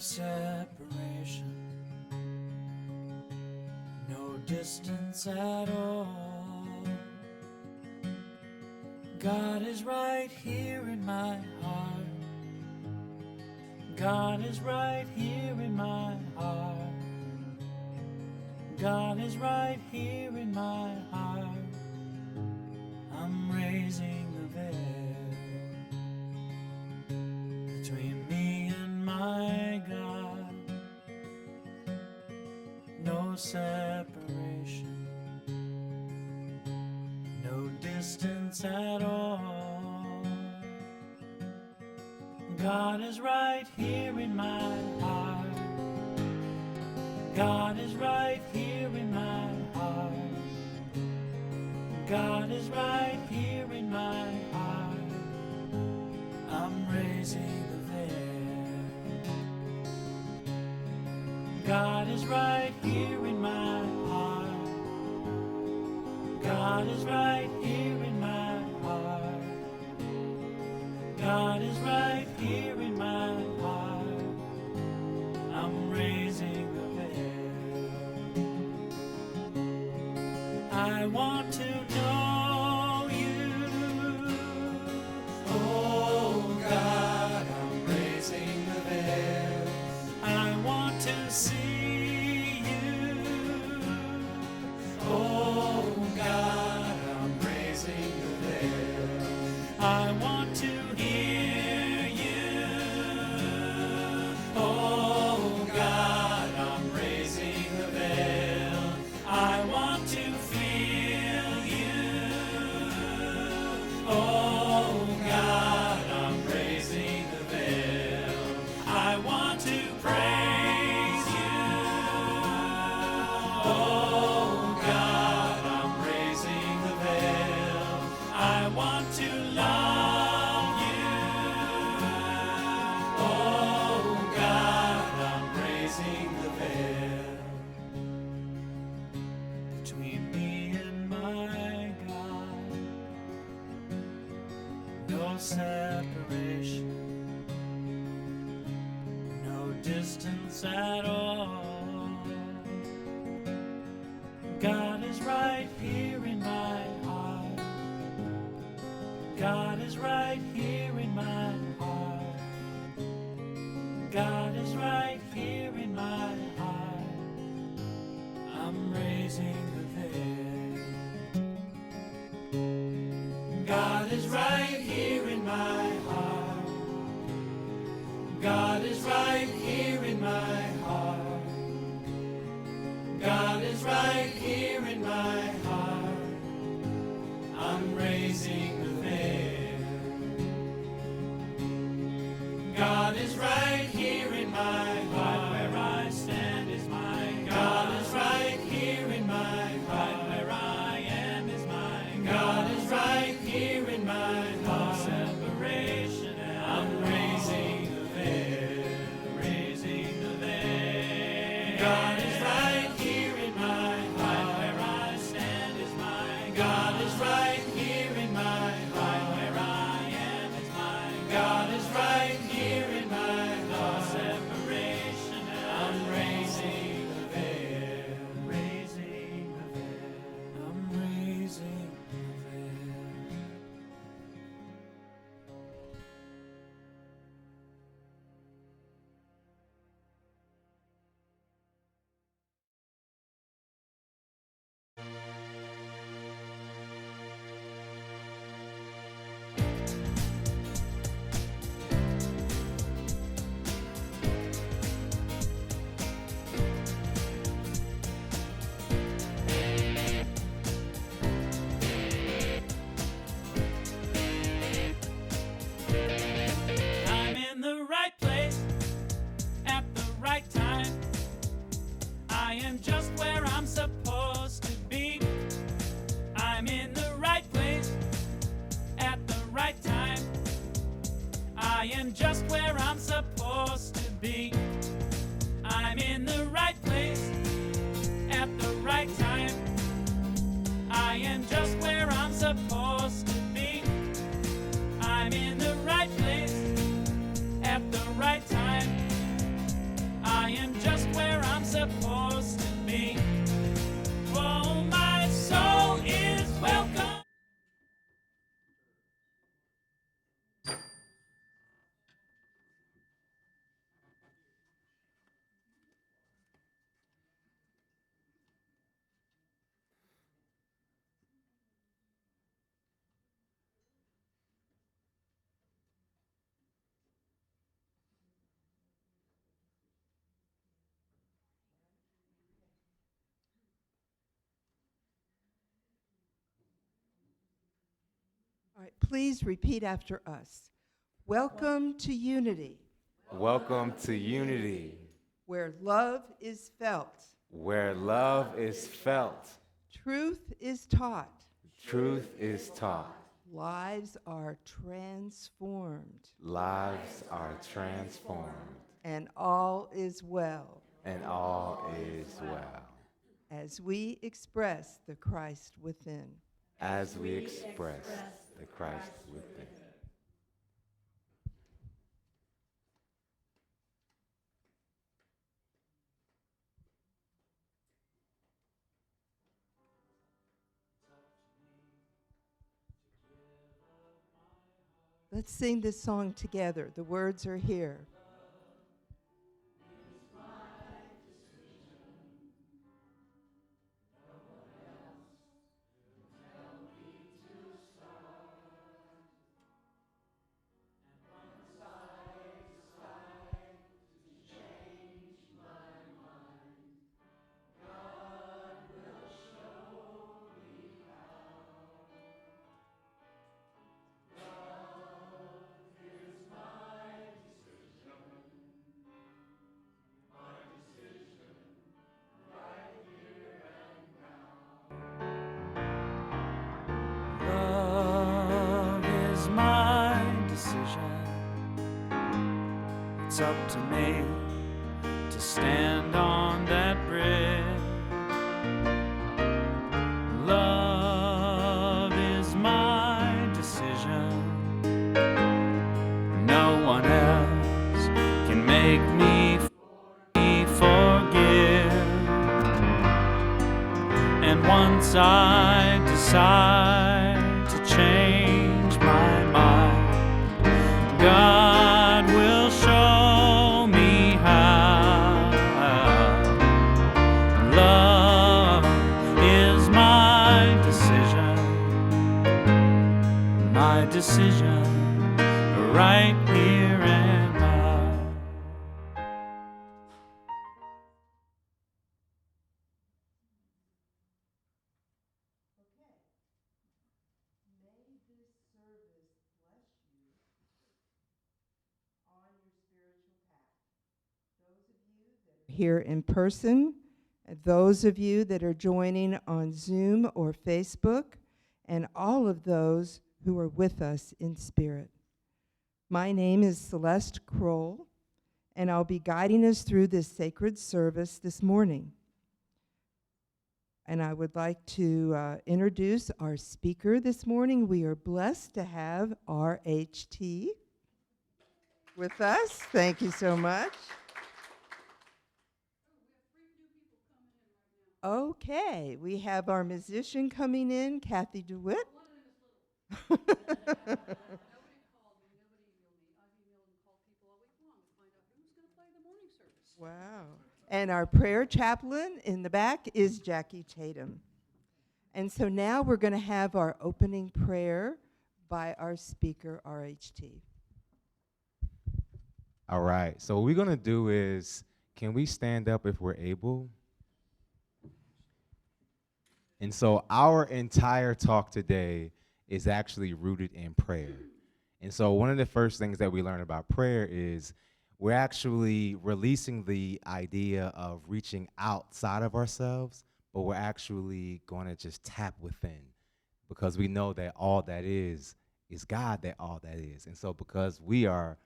separation, no distance at all. God is right here in my heart. God is right here in my heart. God is right here in my heart. I'm raising the veil between me and my God. No separation, no distance at all. God is right here in my heart. God is right here in my heart. God is right here in my heart. I'm raising the veil. God is right here in my heart. God is right here in my heart. God is right here in my heart. I'm raising the veil. I want to know you. Oh God, I'm raising the veil. I want to see you. Oh God, I'm raising the veil. I want to hear you. Oh God, I'm raising the veil. I want to feel you. Oh God, I'm raising the veil. I want to praise you. Oh God, I'm raising the veil. I want to love you. Oh God, I'm raising the veil between me and my God. No separation, no distance at all. God is right here in my heart. God is right here in my heart. God is right here in my heart. I'm raising the veil. God is right here in my heart. God is right here in my heart. God is right here in my heart. I'm raising the veil. God is right here in my heart. Where I stand is my God. God is right here in my heart. Where I am is my God. God is right here in my heart. Separation, I'm raising the veil. Raising the veil. God is right here in my heart. Where I stand is my God. God is right here in my heart. Where I am is my God. God is right here in my heart. Separation, I'm raising the veil. Raising the veil. I'm raising the veil. I'm in the right place at the right time. I am just where I'm supposed to be. I'm in the right place at the right time. right, please repeat after us. Welcome to unity, Welcome to unity, where love is felt, where love is felt, truth is taught, truth is taught, lives are transformed, lives are transformed, and all is well and all is well as we express the Christ within. as we express the Christ within. Let's sing this song together. The words are here. Love is my decision. It's up to me to stand on that bridge. Love is my decision. No one else can make me forgive. And once I decide to change my mind, God will show me how. Love is my decision right here and now. Here in person, and those of you that are joining on Zoom or Facebook, and all of those who are with us in spirit. My name is Celeste Kroll, and I'll be guiding us through this sacred service this morning. And I would like to introduce our speaker this morning. We are blessed to have RHT with us. Thank you so much. Okay, we have our musician coming in, Kathy DeWitt. Wow. And our prayer chaplain in the back is Jackie Tatum. And so now we're going to have our opening prayer by our speaker, RHT. All right, so what we're going to do is, can we stand up if we're able? And so our entire talk today is actually rooted in prayer. And so one of the first things that we learn about prayer is we're actually releasing the idea of reaching outside of ourselves, but we're actually going to just tap within, because we know that all that is God, that all that is. And so because we are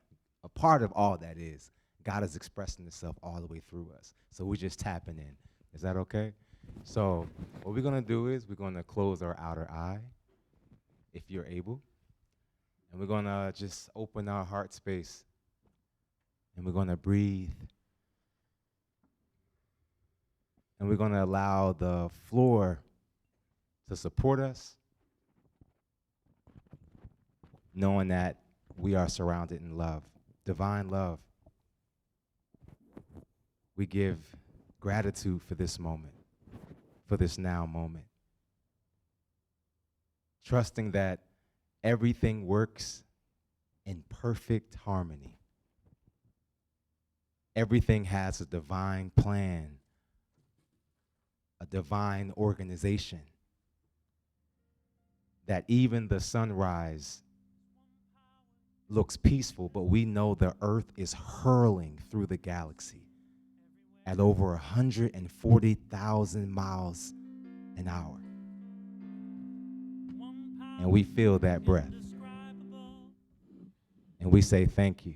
a part of all that is, God is expressing himself all the way through us. So we're just tapping in. Is that okay? So what we're going to do is we're going to close our outer eye, if you're able. And we're going to just open our heart space. And we're going to breathe. And we're going to allow the floor to support us, knowing that we are surrounded in love, divine love. We give gratitude for this moment, for this now moment, trusting that everything works in perfect harmony. Everything has a divine plan, a divine organization that even the sunrise looks peaceful, but we know the earth is hurling through the galaxy at over 140,000 miles an hour. And we feel that breath. And we say thank you.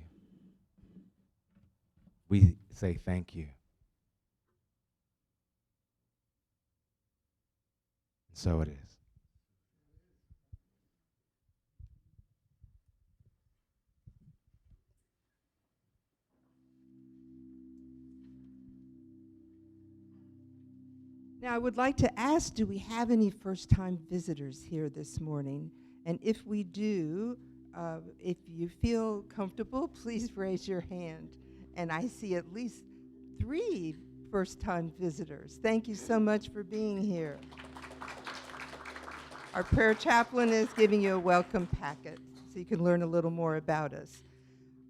We say thank you. And so it is. Now, I would like to ask, do we have any first-time visitors here this morning? And if we do, if you feel comfortable, please raise your hand. And I see at least 3 first-time visitors. Thank you so much for being here. Our prayer chaplain is giving you a welcome packet so you can learn a little more about us.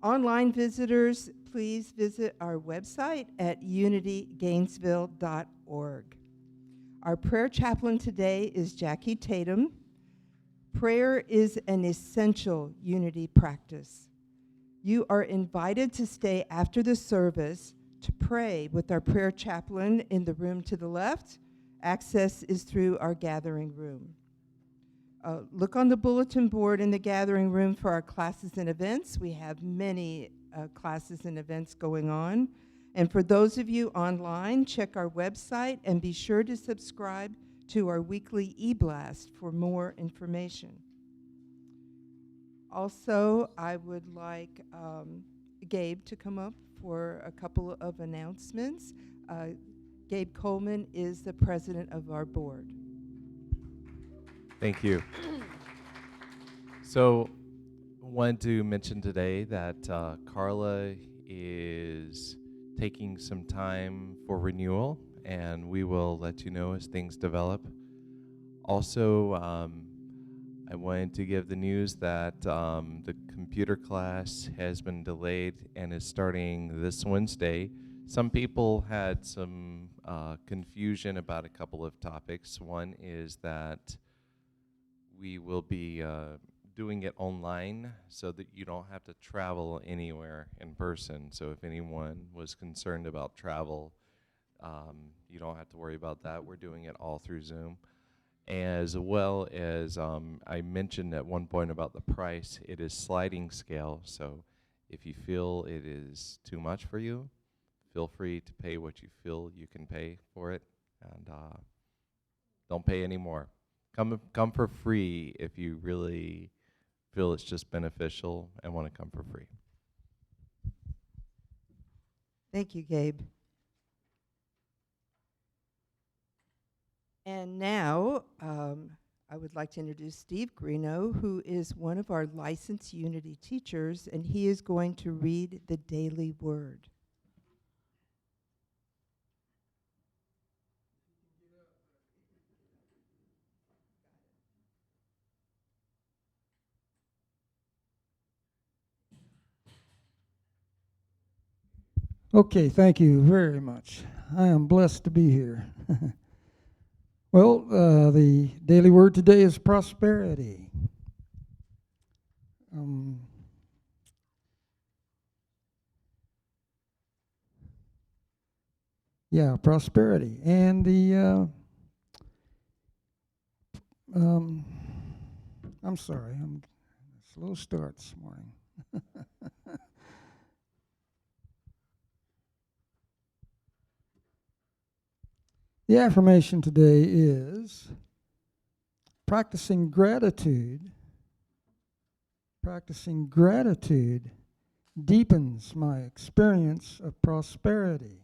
Online visitors, please visit our website at unitygainesville.org. Our prayer chaplain today is Jackie Tatum. Prayer is an essential unity practice. You are invited to stay after the service to pray with our prayer chaplain in the room to the left. Access is through our gathering room. Look on the bulletin board in the gathering room for our classes and events. We have many classes and events going on. And for those of you online, check our website and be sure to subscribe to our weekly e-blast for more information. Also, I would like Gabe to come up for a couple of announcements. Gabe Coleman is the president of our board. Thank you. So, wanted to mention today that Carla is taking some time for renewal, and we will let you know as things develop. Also, I wanted to give the news that the computer class has been delayed and is starting this Wednesday. Some people had some confusion about a couple of topics. One is that we will be doing it online so that you don't have to travel anywhere in person. So if anyone was concerned about travel, you don't have to worry about that. We're doing it all through Zoom. As well as I mentioned at one point about the price, it is sliding scale. So if you feel it is too much for you, feel free to pay what you feel you can pay for it, and don't pay any more. Come for free if you really feel it's just beneficial and want to come for free. Thank you, Gabe. And now I would like to introduce Steve Greeno, who is one of our licensed Unity teachers, and he is going to read the daily word. Okay, thank you very much. I am blessed to be here. Well, the daily word today is prosperity. Prosperity. And the, I'm sorry, I'm a slow start this morning. The affirmation today is practicing gratitude. Practicing gratitude deepens my experience of prosperity.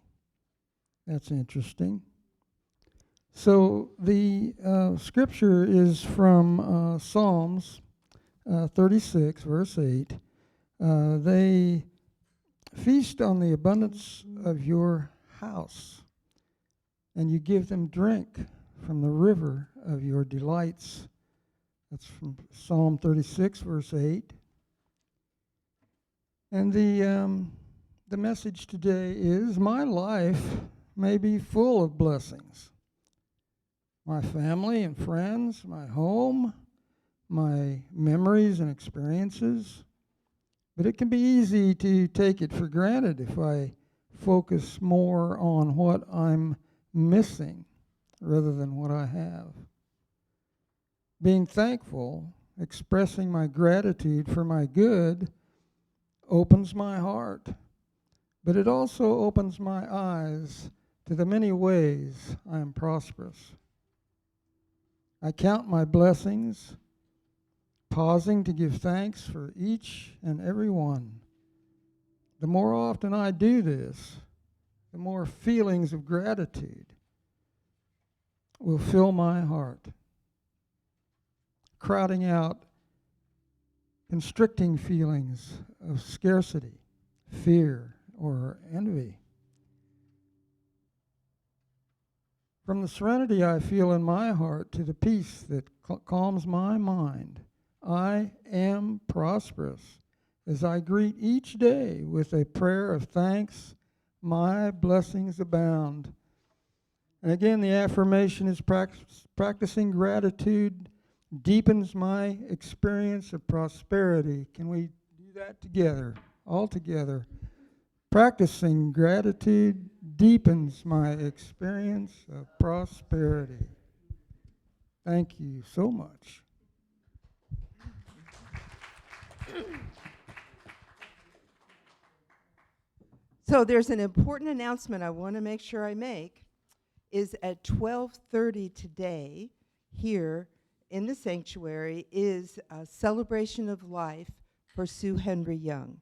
That's interesting. So the scripture is from Psalms 36, verse 8. They feast on the abundance of your house, and you give them drink from the river of your delights. That's from Psalm 36, verse 8. And the message today is, my life may be full of blessings. My family and friends, my home, my memories and experiences. But it can be easy to take it for granted if I focus more on what I'm missing rather than what I have. Being thankful, expressing my gratitude for my good, opens my heart, but it also opens my eyes to the many ways I am prosperous. I count my blessings, pausing to give thanks for each and every one. The more often I do this, the more feelings of gratitude will fill my heart, crowding out constricting feelings of scarcity, fear, or envy. From the serenity I feel in my heart to the peace that calms my mind, I am prosperous as I greet each day with a prayer of thanks. My blessings abound. And again, the affirmation is practicing gratitude deepens my experience of prosperity. Can we do that together, all together? Practicing gratitude deepens my experience of prosperity. Thank you so much. So there's an important announcement I want to make sure I make, is at 12:30 today here in the sanctuary is a celebration of life for Sue Henry Young.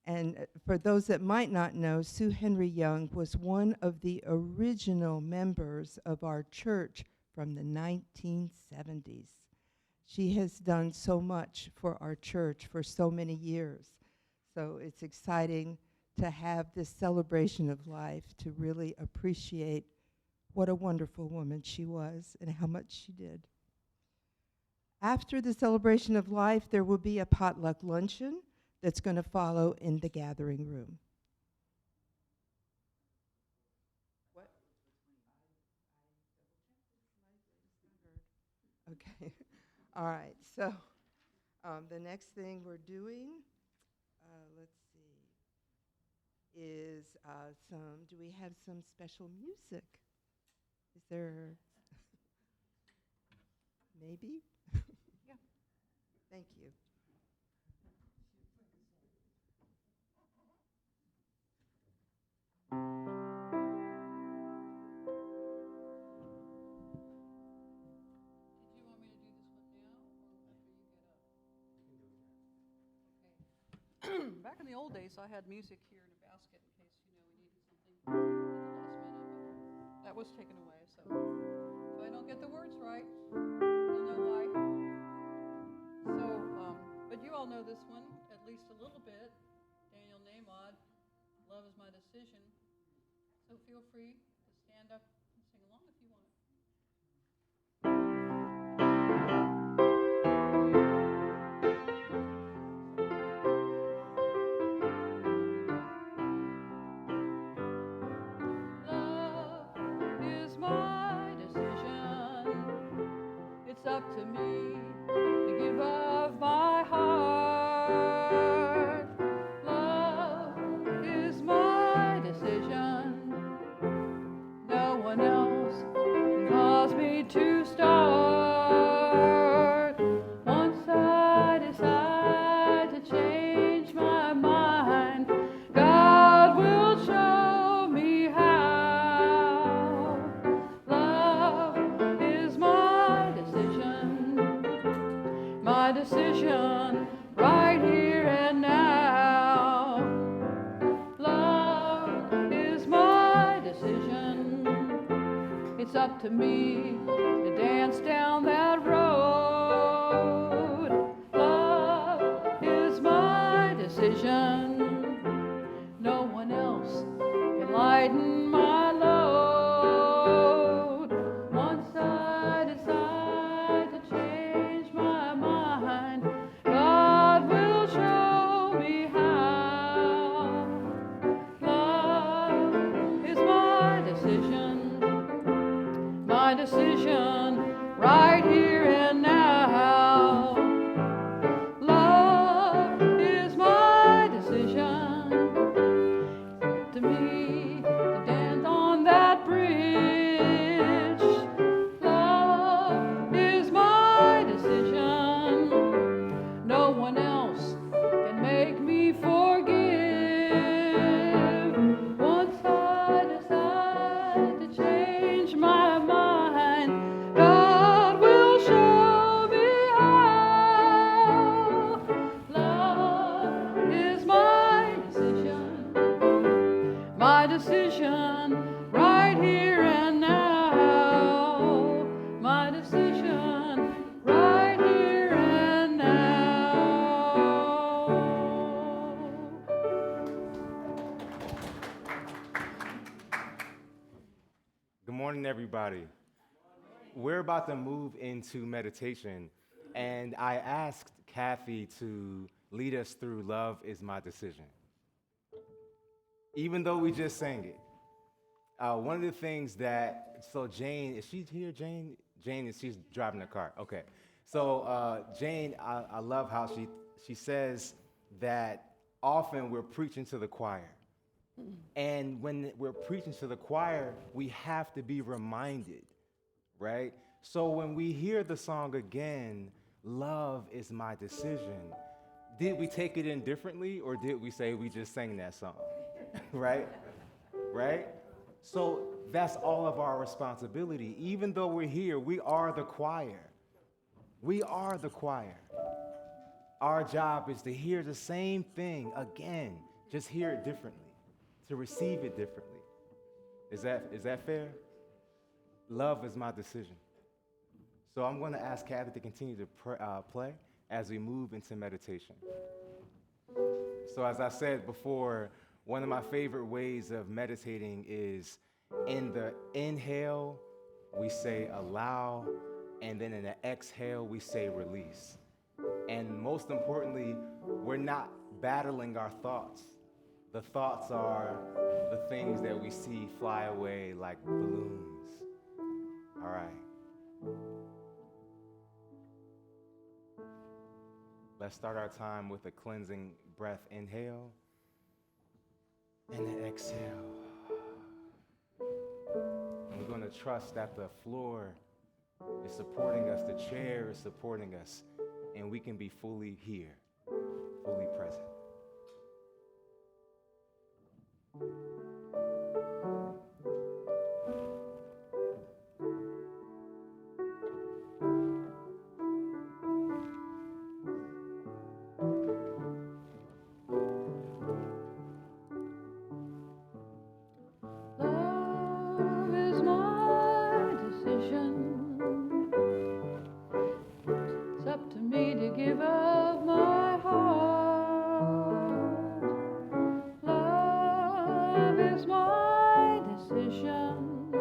And for those that might not know, Sue Henry Young was one of the original members of our church from the 1970s. She has done so much for our church for so many years. So it's exciting to have this celebration of life, to really appreciate what a wonderful woman she was and how much she did. After the celebration of life, there will be a potluck luncheon that's going to follow in the gathering room. What? Okay. All right. So the next thing we're doing, let's see, is do we have some special music? Is there, maybe? Yeah. Thank you. Back in the old days, I had music here in a basket in case, we needed something at the last minute, but that was taken away, so if I don't get the words right, you'll know why. So, but you all know this one, at least a little bit. Daniel Nahmod, Love Is My Decision. So feel free to stand up and sing along if you want. It's up to me to give of my heart. Love is my decision. No one else can cause me to start. Once I decide to change my mind, God will show me how. Love is my decision right here and now. Love is my decision. It's up to me to dance down that road. Love is my decision. No one else can lighten my load. Once I decide to change my mind, God will show me how. Love is my decision right here and now. everybody. We're about to move into meditation, and I asked Kathy to lead us through Love is My Decision. Even though we just sang it. One of the things that, so Jane, is she here, Jane? Jane, she's driving the car, okay. So Jane, I love how she says that often we're preaching to the choir. And when we're preaching to the choir, we have to be reminded, right? So when we hear the song again, Love is My Decision, did we take it in differently, or did we say we just sang that song, right? Right? So that's all of our responsibility. Even though we're here, we are the choir. We are the choir. Our job is to hear the same thing again, just hear it differently, to receive it differently. Is that fair? Love is my decision. So I'm going to ask Kathy to continue to play as we move into meditation. So as I said before, one of my favorite ways of meditating is in the inhale, we say allow, and then in the exhale, we say release. And most importantly, we're not battling our thoughts. The thoughts are the things that we see fly away like balloons. All right. Let's start our time with a cleansing breath. Inhale, and then exhale. And we're going to trust that the floor is supporting us, the chair is supporting us, and we can be fully here, fully present. Love is my decision. It's up to me to give up my heart. Love is my decision.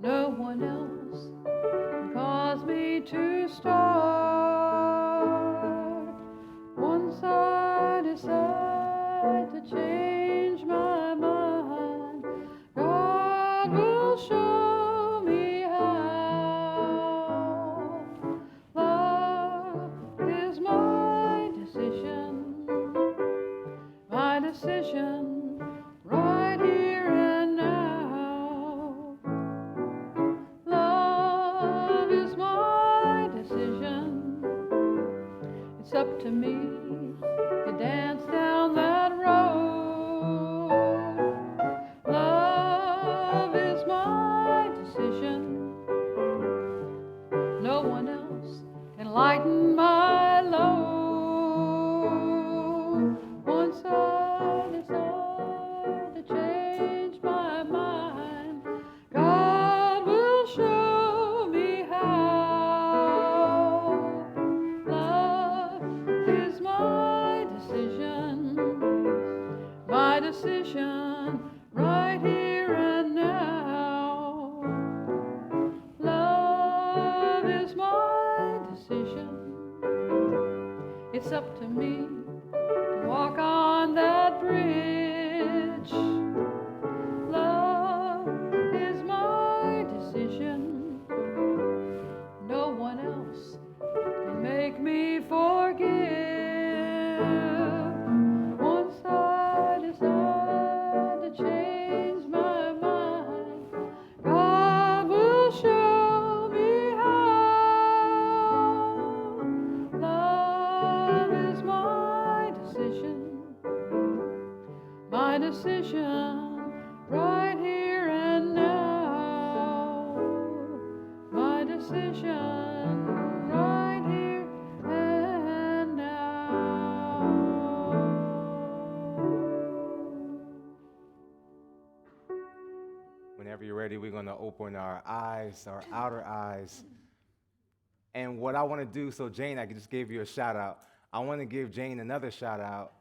No one else can cause me to start. Once I decide to change my mind, God will show me how. Love is my decision right here and now. Love is my decision. It's up to me to dance down that road. Love is my decision. No one else can lighten my load. Once I decide to change my mind, God will show me how. Love is my decision right here and now. Love is my decision. It's up to me to walk on that bridge. Love is my decision. No one else can make me forgive. Once I decide to change my mind, God will show me how. Love is my decision right here and now. My decision right here and now. Whenever you're ready, we're going to open our eyes, our outer eyes. And what I want to do, so Jane, I just gave you a shout out. I want to give Jane another shout out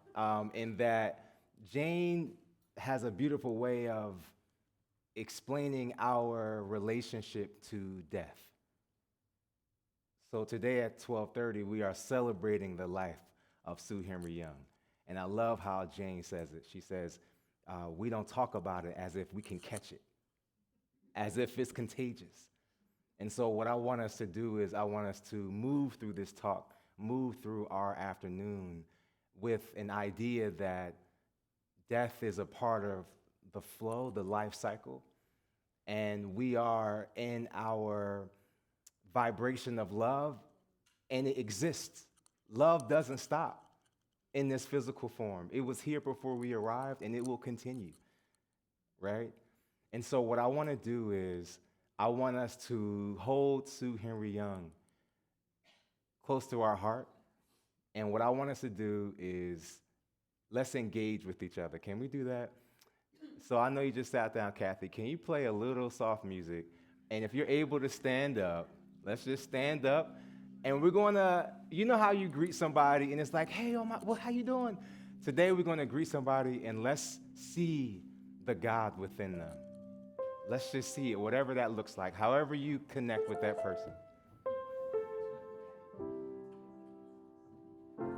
in that Jane has a beautiful way of explaining our relationship to death. So today at 12:30, we are celebrating the life of Sue Henry Young. And I love how Jane says it. She says, we don't talk about it as if we can catch it, as if it's contagious. And so what I want us to do is I want us to move through this talk, move through our afternoon with an idea that death is a part of the flow, the life cycle, and we are in our vibration of love, and it exists. Love doesn't stop in this physical form. It was here before we arrived, and it will continue, right? And so what I want to do is I want us to hold Sue Henry Young close to our heart, and what I want us to do is let's engage with each other. Can we do that? So I know you just sat down, Kathy. Can you play a little soft music? And if you're able to stand up, let's just stand up. And we're going to, you know how you greet somebody and it's like, hey, oh my, well, how you doing? Today we're going to greet somebody and let's see the God within them. Let's just see it, whatever that looks like, however you connect with that person.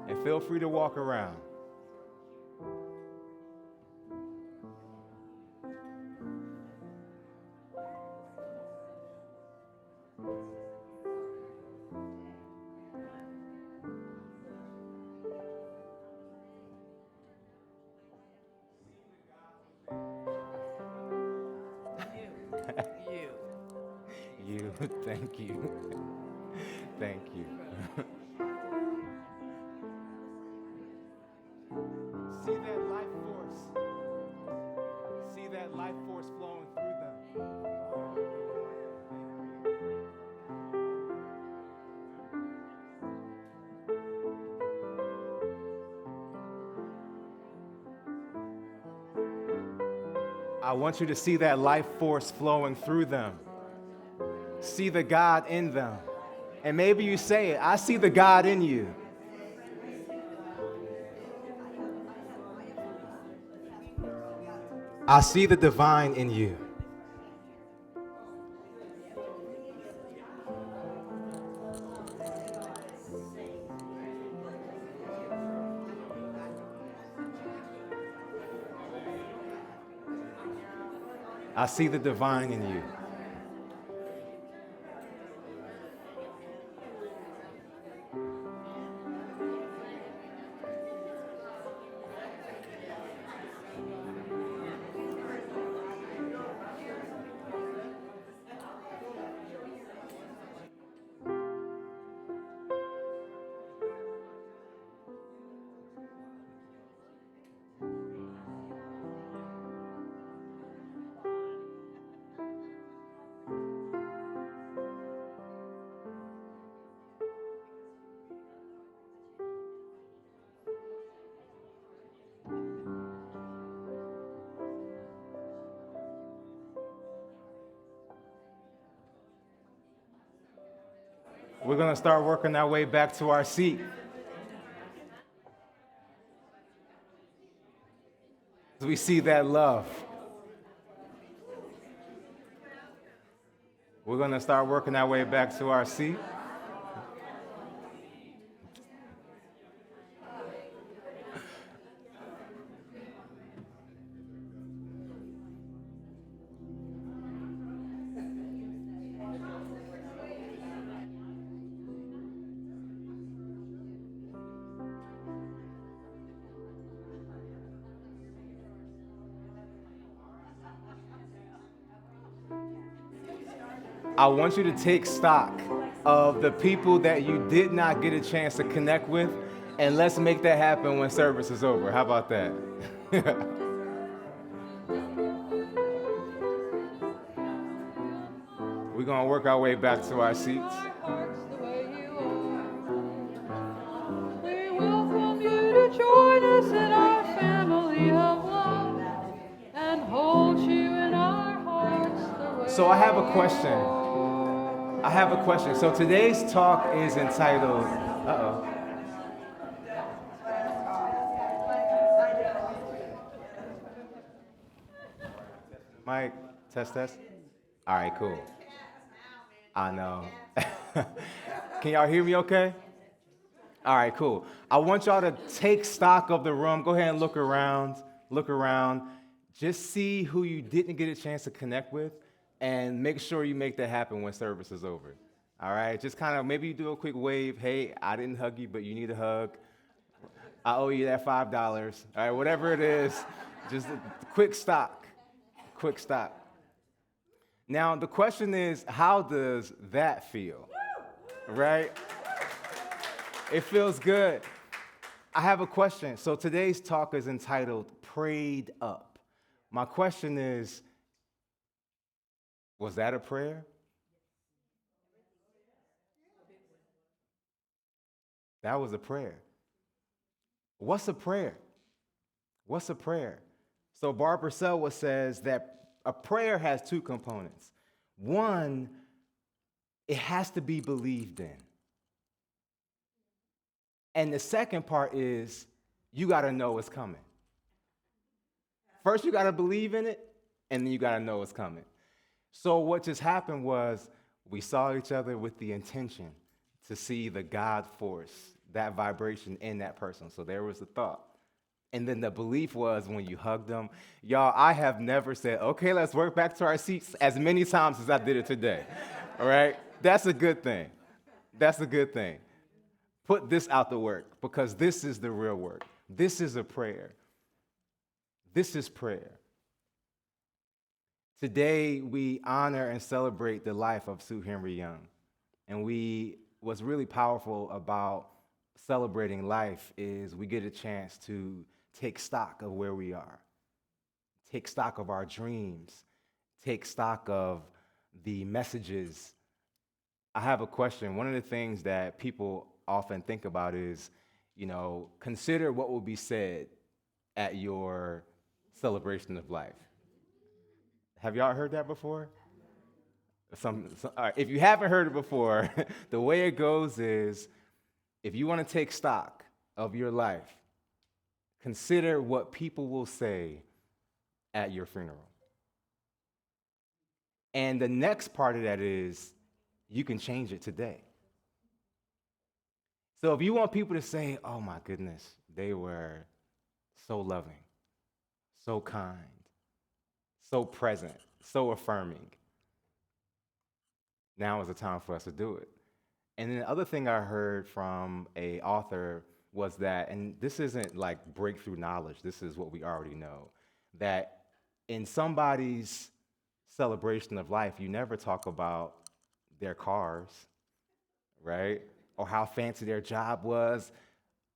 And feel free to walk around. You, thank you. Thank you. See that life force. See that life force flowing through them. I want you to see that life force flowing through them. See the God in them. And maybe you say it, I see the God in you. I see the divine in you. I see the divine in you. We're going to start working our way back to our seat. As we see that love, we're going to start working our way back to our seat. I want you to take stock of the people that you did not get a chance to connect with, and let's make that happen when service is over. How about that? We're going to work our way back to our seats. We welcome you to join us in our family of love and hold you in our hearts the way. So I have a question. So today's talk is entitled, Mike, Test, test. All right, cool. I know. Can y'all hear me okay? All right, cool. I want y'all to take stock of the room. Go ahead and look around. Look around. Just see who you didn't get a chance to connect with, and make sure you make that happen when service is over. All right? Just kind of maybe you do a quick wave. Hey, I didn't hug you, but you need a hug. I owe you that $5. All right, whatever it is, just a quick stock. Quick stock. Now, the question is, how does that feel? Right? It feels good. I have a question. So today's talk is entitled Prayed Up. My question is, was that a prayer? That was a prayer. What's a prayer? What's a prayer? So Barbara Selwa says that a prayer has two components. One, it has to be believed in. And the second part is you got to know it's coming. First, you got to believe in it, and then you got to know it's coming. So what just happened was we saw each other with the intention to see the God force, that vibration in that person. So there was the thought. And then the belief was when you hugged them. Y'all, I have never said, okay, let's work back to our seats as many times as I did it today. All right? That's a good thing. That's a good thing. Put this out the work because this is the real work. This is a prayer. This is prayer. Today, we honor and celebrate the life of Sue Henry Young. And what's really powerful about celebrating life is we get a chance to take stock of where we are, take stock of our dreams, take stock of the messages. I have a question. One of the things that people often think about is, consider what will be said at your celebration of life. Have y'all heard that before? All right, if you haven't heard it before, the way it goes is, if you want to take stock of your life, consider what people will say at your funeral. And the next part of that is, you can change it today. So if you want people to say, oh my goodness, they were so loving, so kind, so present, so affirming, now is the time for us to do it. And then the other thing I heard from an author was that, and this isn't like breakthrough knowledge, this is what we already know, that in somebody's celebration of life, you never talk about their cars, right? Or how fancy their job was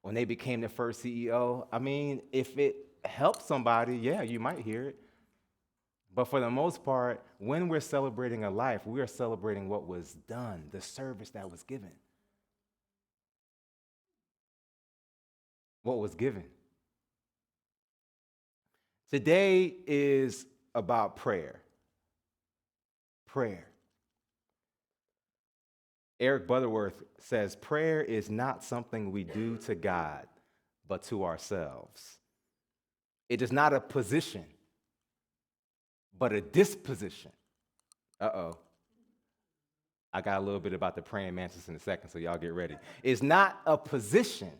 when they became the first CEO. I mean, if it helps somebody, yeah, you might hear it. But for the most part, when we're celebrating a life, we are celebrating what was done, the service that was given. What was given. Today is about prayer. Prayer. Eric Butterworth says, prayer is not something we do to God, but to ourselves. It is not a position, but a disposition. Uh-oh. I got a little bit about the praying mantis in a second, so y'all get ready. It's not a position.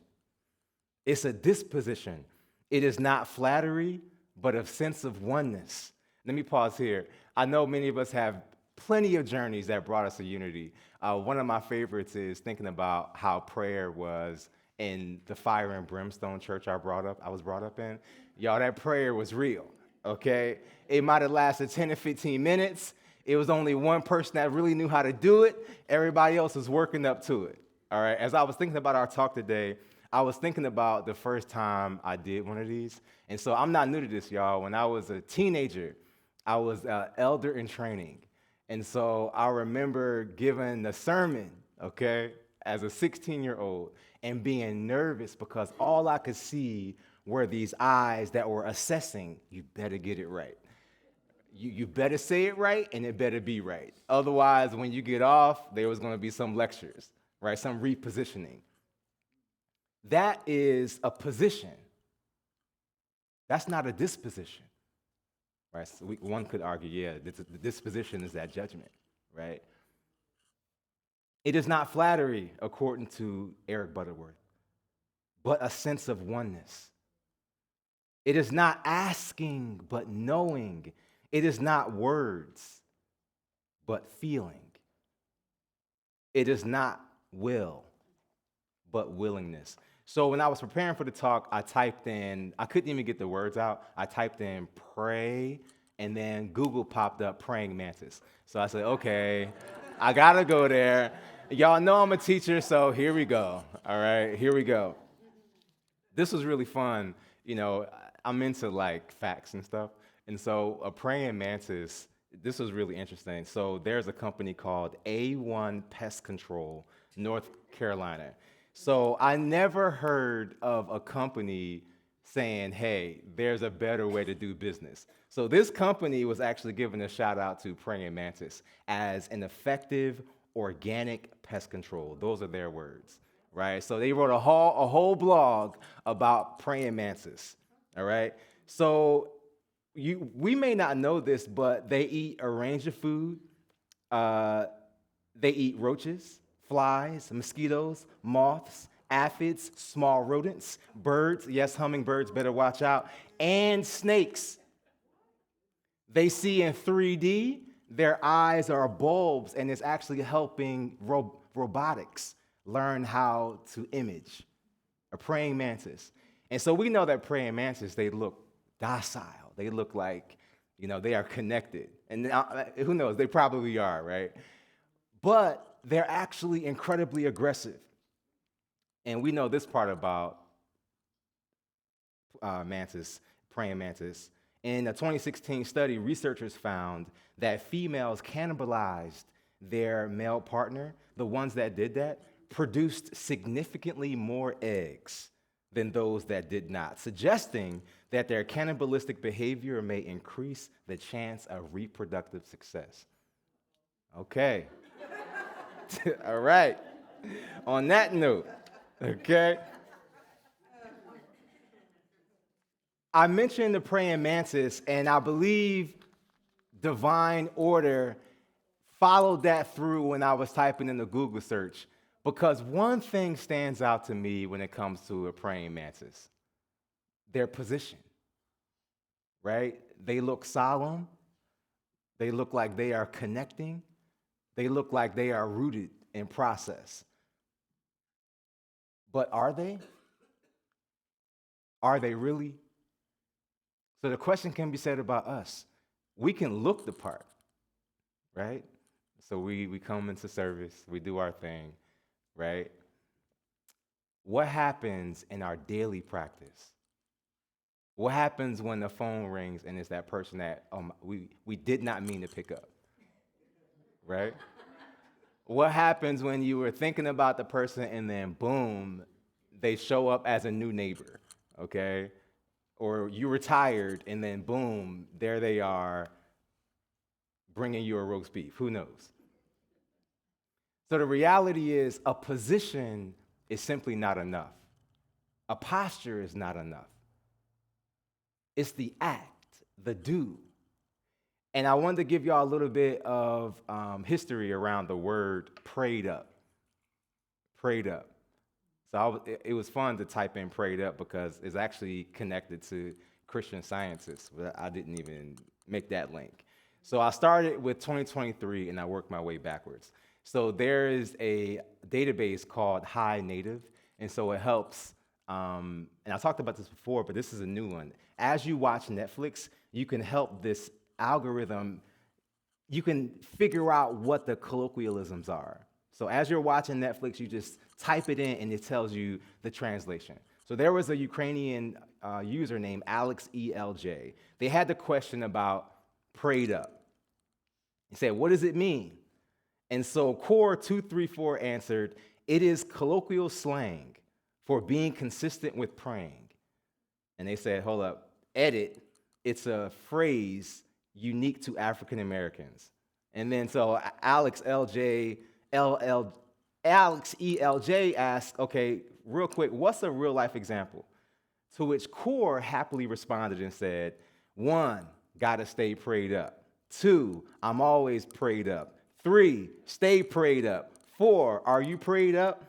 It's a disposition. It is not flattery, but a sense of oneness. Let me pause here. I know many of us have plenty of journeys that brought us to unity. One of my favorites is thinking about how prayer was in the fire and brimstone church I was brought up in. Y'all, that prayer was real, okay? It might have lasted 10 to 15 minutes. It was only one person that really knew how to do it. Everybody else was working up to it, all right? As I was thinking about our talk today, I was thinking about the first time I did one of these. And so I'm not new to this, y'all. When I was a teenager, I was an elder in training. And so I remember giving the sermon, okay, as a 16-year-old and being nervous because all I could see were these eyes that were assessing, you better get it right. You better say it right, and it better be right. Otherwise, when you get off, there was going to be some lectures, right, some repositioning. That is a position. That's not a disposition. right? So one could argue, yeah, the disposition is that judgment, right? It is not flattery, according to Eric Butterworth, but a sense of oneness. It is not asking, but knowing. It is not words, but feeling. It is not will, but willingness. So when I was preparing for the talk, I couldn't even get the words out. I typed in pray, and then Google popped up praying mantis. So I said, okay, I gotta go there. Y'all know I'm a teacher, so here we go. All right, here we go. This was really fun. You know, I'm into like facts and stuff. And so a praying mantis, this was really interesting. So there's a company called A1 Pest Control, North Carolina. So I never heard of a company saying, hey, there's a better way to do business. So this company was actually giving a shout out to praying mantis as an effective organic pest control. Those are their words, right? So they wrote a whole blog about praying mantis, all right? So we may not know this, but they eat a range of food. They eat roaches, flies, mosquitoes, moths, aphids, small rodents, birds, yes, hummingbirds, better watch out, and snakes. They see in 3D. Their eyes are bulbs, and it's actually helping robotics learn how to image a praying mantis. And so we know that praying mantis, they look docile. They look like, you know, they are connected. And who knows, they probably are, right? But they're actually incredibly aggressive. And we know this part about mantis, praying mantis. In a 2016 study, researchers found that females cannibalized their male partner. The ones that did that produced significantly more eggs than those that did not, suggesting that their cannibalistic behavior may increase the chance of reproductive success. Okay. All right. On that note, okay. I mentioned the praying mantis, and I believe divine order followed that through when I was typing in the Google search, because one thing stands out to me when it comes to a praying mantis: their position, right? They look solemn. They look like they are connecting. They look like they are rooted in process. But are they? Are they really? So the question can be said about us. We can look the part, right? So we come into service, we do our thing, right? What happens in our daily practice? What happens when the phone rings and it's that person that we did not mean to pick up, right? What happens when you were thinking about the person and then boom, they show up as a new neighbor, okay? Or you were tired and then boom, there they are bringing you a roast beef. Who knows? So the reality is a position is simply not enough. A posture is not enough. It's the act, the do. And I wanted to give y'all a little bit of history around the word prayed up. Prayed up. So it was fun to type in prayed up because it's actually connected to Christian Scientists, but I didn't even make that link. So I started with 2023 and I worked my way backwards. So there is a database called High Native, and so it helps, and I talked about this before, but this is a new one. As you watch Netflix, you can help this algorithm, you can figure out what the colloquialisms are. So as you're watching Netflix, you just type it in and it tells you the translation. So there was a Ukrainian user named Alex ELJ. They had the question about prayed up. He said, what does it mean? And so Core 234 answered, it is colloquial slang for being consistent with praying. And they said, hold up, edit, it's a phrase unique to African Americans. And then so Alex ELJ asked, okay, real quick, what's a real life example? To which Core happily responded and said, 1, gotta stay prayed up. 2, I'm always prayed up. 3, stay prayed up. 4, are you prayed up?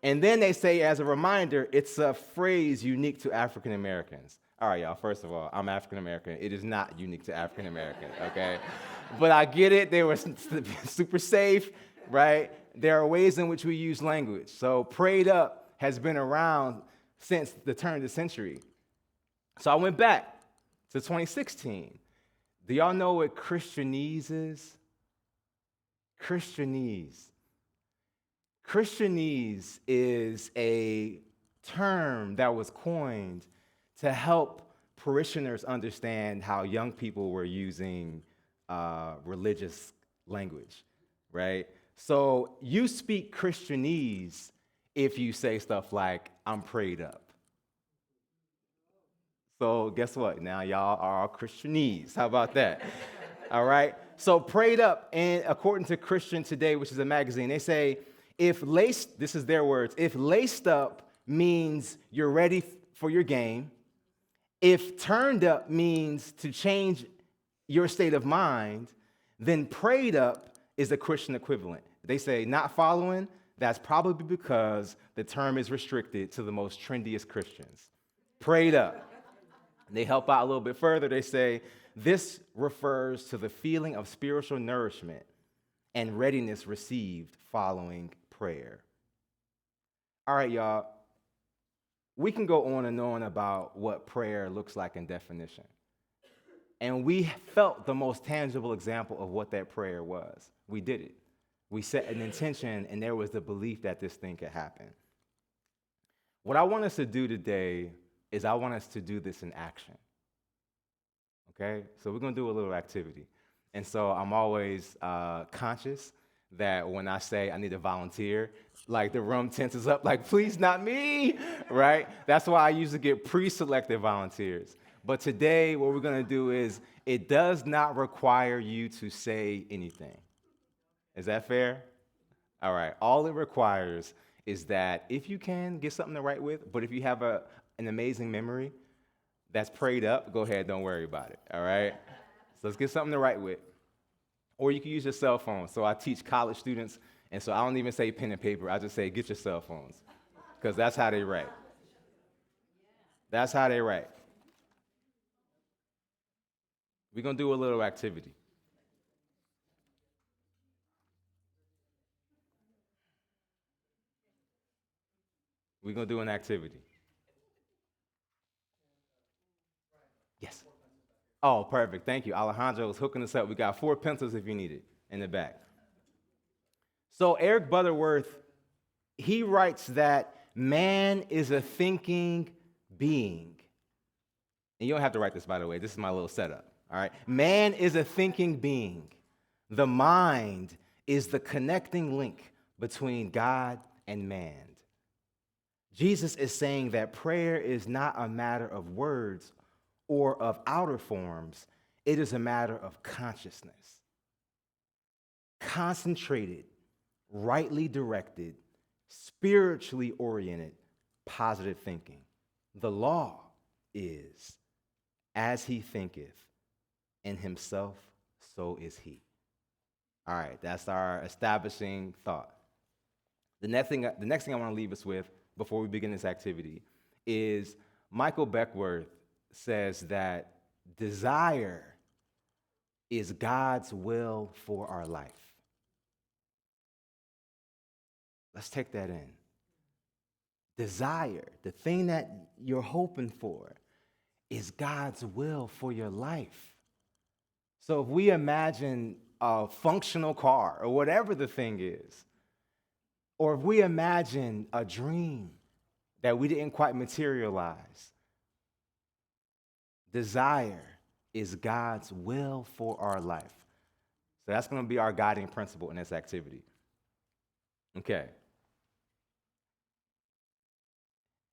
And then they say, as a reminder, it's a phrase unique to African Americans. All right, y'all, first of all, I'm African American. It is not unique to African American, okay? But I get it. They were super safe, right? There are ways in which we use language. So prayed up has been around since the turn of the century. So I went back to 2016. Do y'all know what Christianese is? Christianese. Christianese is a term that was coined to help parishioners understand how young people were using religious language, right? So you speak Christianese if you say stuff like, I'm prayed up. So guess what? Now y'all are all Christianese. How about that? All right? So prayed up, and according to Christian Today, which is a magazine, they say, this is their words, if laced up means you're ready for your game, if turned up means to change your state of mind, then prayed up is the Christian equivalent. They say not following, that's probably because the term is restricted to the most trendiest Christians. Prayed up. They help out a little bit further. They say this refers to the feeling of spiritual nourishment and readiness received following prayer. All right, y'all. We can go on and on about what prayer looks like in definition. And we felt the most tangible example of what that prayer was. We did it. We set an intention, and there was the belief that this thing could happen. What I want us to do today is I want us to do this in action. Okay? So we're going to do a little activity. And so I'm always conscious that when I say I need a volunteer, like the room tenses up, like, please, not me, right? That's why I usually get pre-selected volunteers. But today, what we're going to do is it does not require you to say anything. Is that fair? All right. All it requires is that if you can, get something to write with, but if you have an amazing memory that's prayed up, go ahead, don't worry about it, all right? So let's get something to write with. Or you can use your cell phone. So I teach college students, and so I don't even say pen and paper. I just say get your cell phones, because that's how they write. That's how they write. We're going to do a little activity. We're going to do an activity. Yes. Oh, perfect. Thank you. Alejandro is hooking us up. We got 4 pencils if you need it in the back. So Eric Butterworth, he writes that man is a thinking being. And you don't have to write this, by the way. This is my little setup. All right. Man is a thinking being. The mind is the connecting link between God and man. Jesus is saying that prayer is not a matter of words or of outer forms. It is a matter of consciousness. Concentrated, rightly directed, spiritually oriented, positive thinking. The law is, as he thinketh, in himself, so is he. All right, that's our establishing thought. The next thing I want to leave us with before we begin this activity is Michael Beckworth says that desire is God's will for our life. Let's take that in. Desire, the thing that you're hoping for, is God's will for your life. So if we imagine a functional car or whatever the thing is, or if we imagine a dream that we didn't quite materialize, desire is God's will for our life. So that's going to be our guiding principle in this activity. Okay.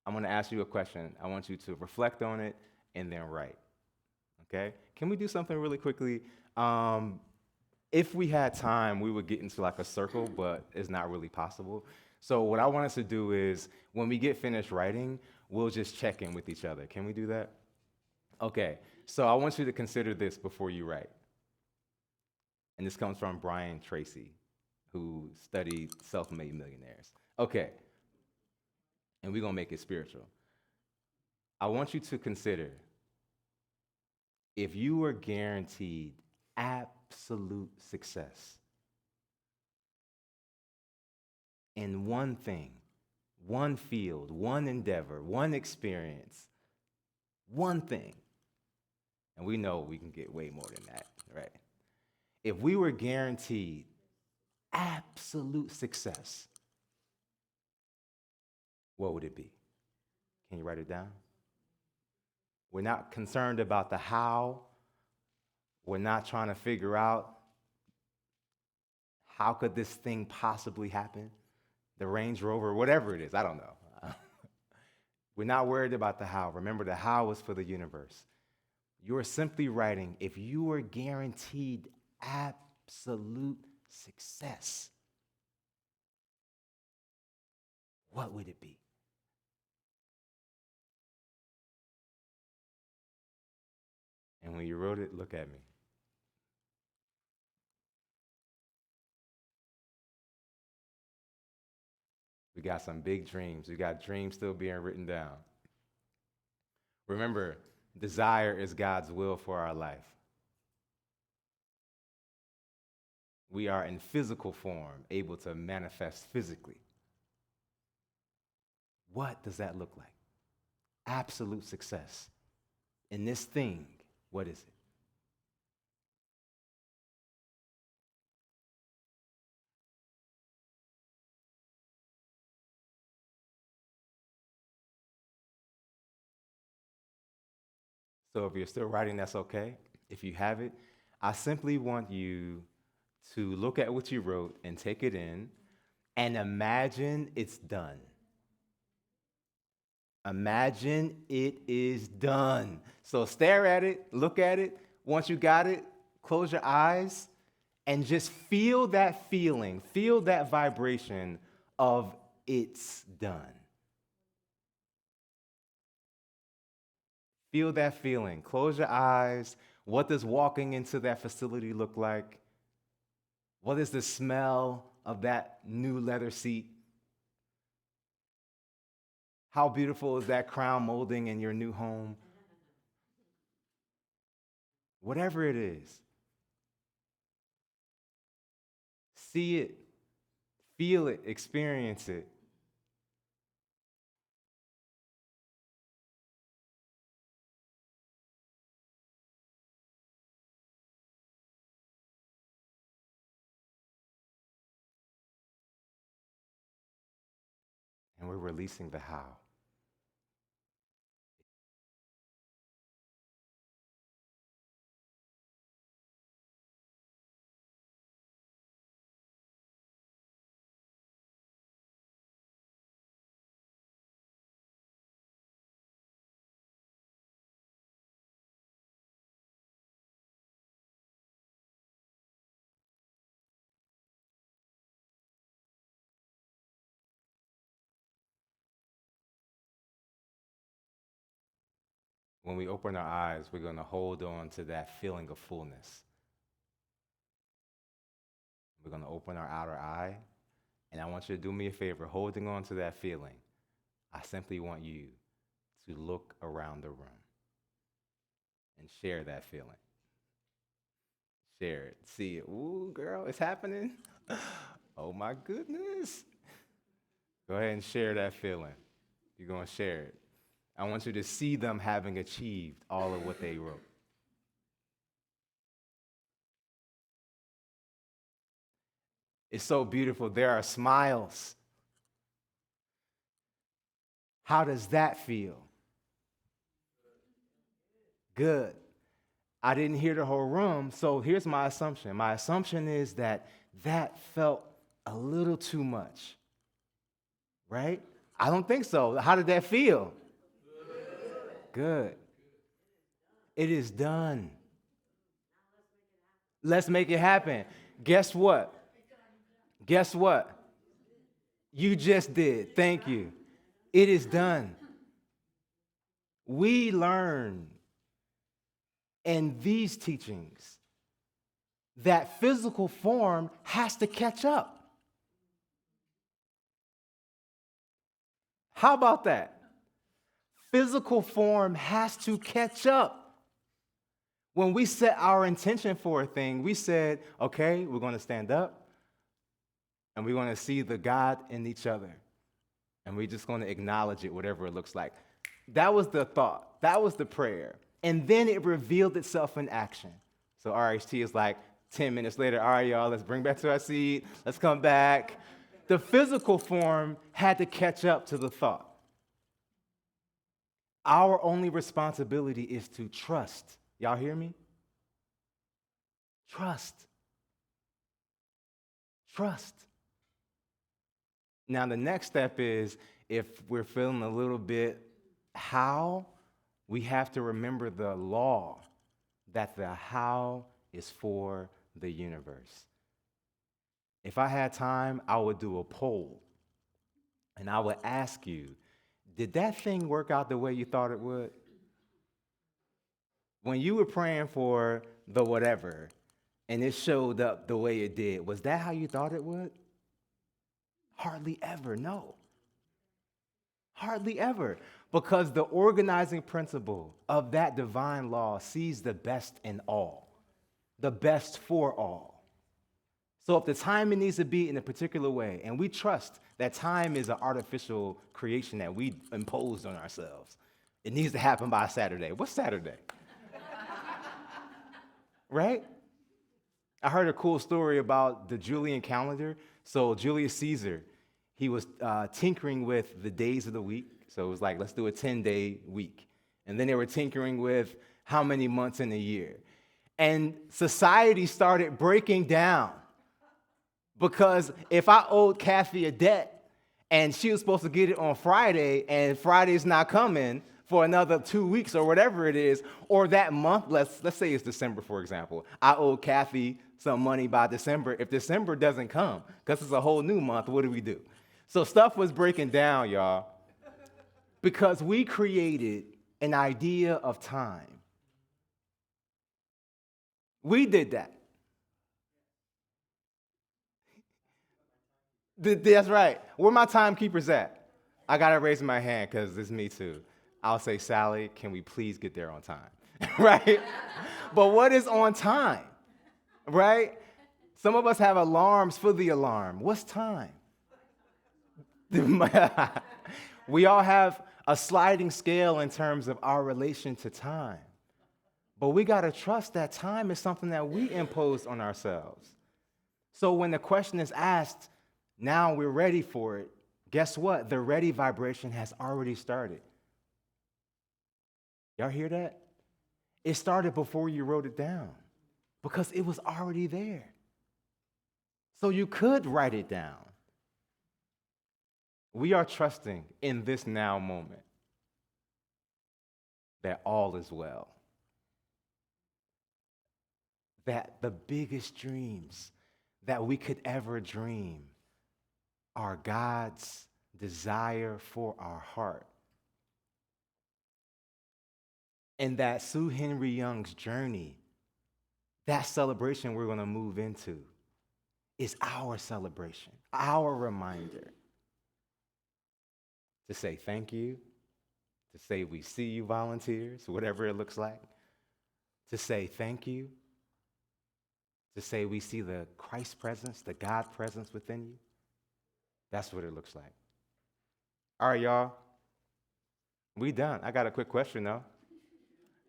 I'm going to ask you a question. I want you to reflect on it and then write. Okay? Can we do something really quickly? If we had time, we would get into like a circle, but it's not really possible. So what I want us to do is when we get finished writing, we'll just check in with each other. Can we do that? Okay. So I want you to consider this before you write. And this comes from Brian Tracy, who studied self-made millionaires. Okay. And we're going to make it spiritual. I want you to consider if you were guaranteed absolute success in one thing, one field, one endeavor, one experience, one thing, and we know we can get way more than that, right? If we were guaranteed absolute success, what would it be? Can you write it down? We're not concerned about the how. We're not trying to figure out how could this thing possibly happen? The Range Rover, whatever it is, I don't know. We're not worried about the how. Remember, the how is for the universe. You're simply writing, if you were guaranteed absolute success, what would it be? And when you wrote it, look at me. We got some big dreams. We got dreams still being written down. Remember, desire is God's will for our life. We are in physical form, able to manifest physically. What does that look like? Absolute success. In this thing, what is it? So if you're still writing, that's okay. If you have it, I simply want you to look at what you wrote and take it in and imagine it's done. Imagine it is done. So stare at it, look at it. Once you got it, close your eyes and just feel that feeling, feel that vibration of it's done. Feel that feeling. Close your eyes. What does walking into that facility look like? What is the smell of that new leather seat? How beautiful is that crown molding in your new home? Whatever it is, see it, feel it, experience it. And we're releasing the how. When we open our eyes, we're going to hold on to that feeling of fullness. We're going to open our outer eye, and I want you to do me a favor, holding on to that feeling. I simply want you to look around the room and share that feeling. Share it. See it. Ooh, girl, it's happening. Oh, my goodness. Go ahead and share that feeling. You're going to share it. I want you to see them having achieved all of what they wrote. It's so beautiful. There are smiles. How does that feel? Good. I didn't hear the whole room, so here's my assumption. My assumption is that felt a little too much, right? I don't think so. How did that feel? Good. It is done. Let's make it happen. Guess what? Guess what? You just did. Thank you. It is done. We learn in these teachings that physical form has to catch up. How about that? Physical form has to catch up. When we set our intention for a thing, we said, okay, we're going to stand up and we're going to see the God in each other. And we're just going to acknowledge it, whatever it looks like. That was the thought. That was the prayer. And then it revealed itself in action. So RHT is like 10 minutes later, all right, y'all, let's bring back to our seat. Let's come back. The physical form had to catch up to the thought. Our only responsibility is to trust. Y'all hear me? Trust. Trust. Now, the next step is if we're feeling a little bit how, we have to remember the law that the how is for the universe. If I had time, I would do a poll and I would ask you, did that thing work out the way you thought it would? When you were praying for the whatever and it showed up the way it did, was that how you thought it would? Hardly ever, no. Hardly ever. Because the organizing principle of that divine law sees the best in all, the best for all. So if the timing needs to be in a particular way, and we trust that time is an artificial creation that we imposed on ourselves, it needs to happen by Saturday. What's Saturday? Right? I heard a cool story about the Julian calendar. So Julius Caesar, he was tinkering with the days of the week. So it was like, let's do a 10-day week. And then they were tinkering with how many months in a year. And society started breaking down. Because if I owed Kathy a debt and she was supposed to get it on Friday and Friday's not coming for another 2 weeks or whatever it is, or that month, let's say it's December, for example. I owe Kathy some money by December. If December doesn't come, because it's a whole new month, what do? So stuff was breaking down, y'all, because we created an idea of time. We did that. That's right. Where my timekeepers at? I got to raise my hand because it's me too. I'll say, Sally, can we please get there on time? Right? But what is on time? Right? Some of us have alarms for the alarm. What's time? We all have a sliding scale in terms of our relation to time. But we got to trust that time is something that we impose on ourselves. So when the question is asked, now we're ready for it, guess what? The ready vibration has already started. Y'all hear that? It started before you wrote it down because it was already there. So you could write it down. We are trusting in this now moment that all is well. That the biggest dreams that we could ever dream are God's desire for our heart. And that Sue Henry Young's journey, that celebration we're going to move into, is our celebration, our reminder to say thank you, to say we see you volunteers, whatever it looks like, to say thank you, to say we see the Christ presence, the God presence within you. That's what it looks like. All right, y'all. We done. I got a quick question, though.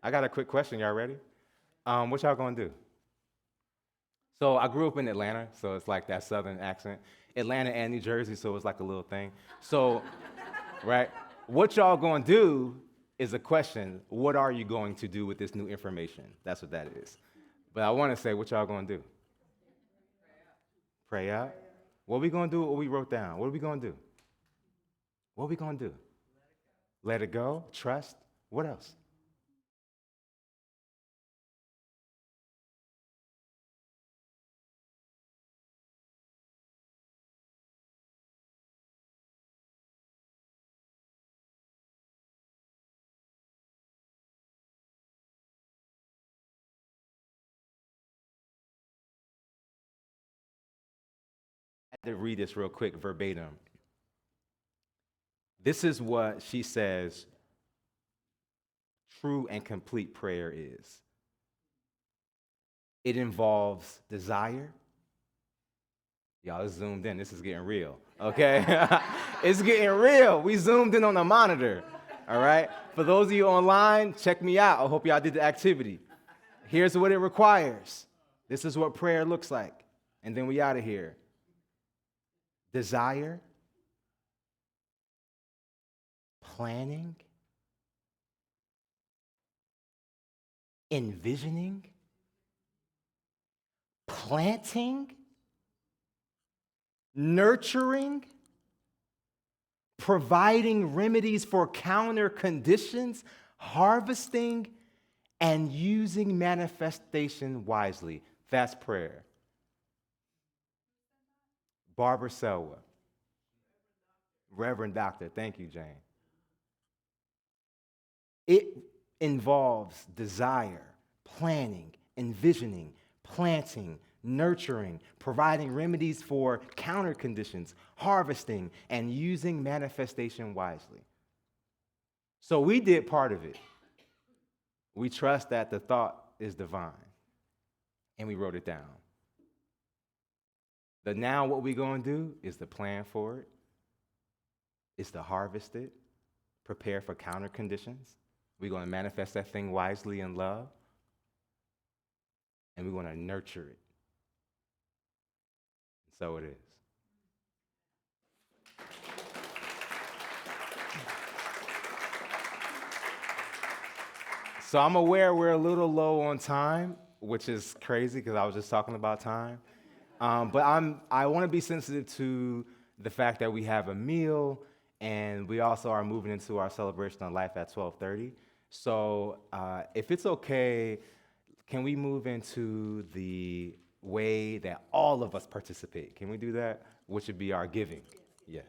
Y'all ready? What y'all gonna do? So I grew up in Atlanta, so it's like that southern accent. Atlanta and New Jersey, so it's like a little thing. So, right? What y'all gonna do is a question. What are you going to do with this new information? That's what that is. But I want to say, what y'all gonna do? Pray out. What we gonna do with what we wrote down? What are we gonna do? What are we gonna do? Let it go? Trust? What else? to read this real quick verbatim. This is what she says true and complete prayer is. It involves desire. Y'all, it's zoomed in. This is getting real, okay? It's getting real. We zoomed in on the monitor, all right? For those of you online, check me out. I hope y'all did the activity. Here's what it requires. This is what prayer looks like. And then we out of here. Desire, planning, envisioning, planting, nurturing, providing remedies for counter conditions, harvesting, and using manifestation wisely. That's prayer. Barbara Selwa. Reverend Doctor. Thank you, Jane. It involves desire, planning, envisioning, planting, nurturing, providing remedies for counter conditions, harvesting, and using manifestation wisely. So we did part of it. We trust that the thought is divine, and we wrote it down. But now what we're going to do is to plan for it, is to harvest it, prepare for counter conditions. We're going to manifest that thing wisely in love, and we're going to nurture it. And so it is. So I'm aware we're a little low on time, which is crazy because I was just talking about time. But I want to be sensitive to the fact that we have a meal, and we also are moving into our celebration of life at 12:30. So if it's okay, can we move into the way that all of us participate? Can we do that? Which would be our giving. Yes.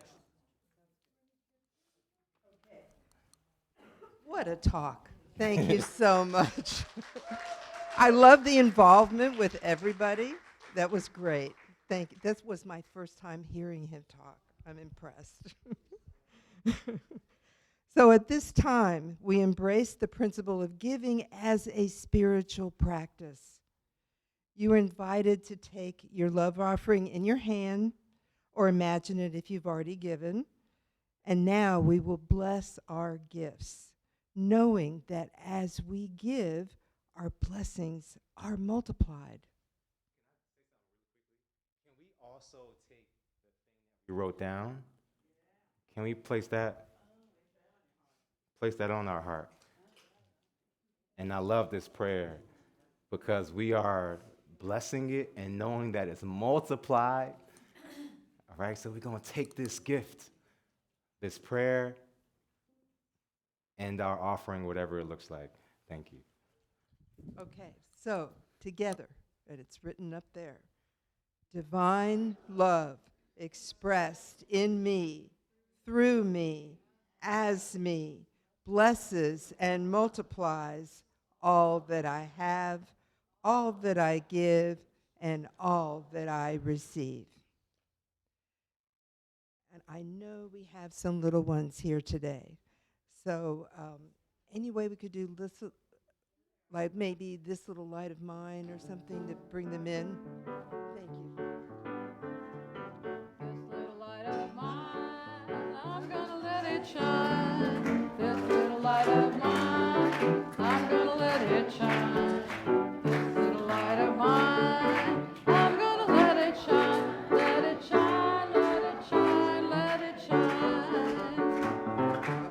What a talk. Thank you so much. I love the involvement with everybody. That was great. Thank you. This was my first time hearing him talk. I'm impressed. So at this time, we embrace the principle of giving as a spiritual practice. You are invited to take your love offering in your hand, or imagine it if you've already given. And now we will bless our gifts, knowing that as we give, our blessings are multiplied. Can we also take the thing that we wrote down? Can we place that on our heart? And I love this prayer because we are blessing it and knowing that it's multiplied. All right, so we're going to take this gift, this prayer, and our offering, whatever it looks like. Thank you. Okay, so together, and it's written up there. Divine love expressed in me, through me, as me, blesses and multiplies all that I have, all that I give, and all that I receive. And I know we have some little ones here today. So any way we could do this, like maybe this little light of mine or something to bring them in? Thank you. This little light of mine, I'm gonna let it shine. This little light of mine, I'm gonna let it shine. This little light of mine, I'm gonna let it shine. Let it shine, let it shine, let it shine.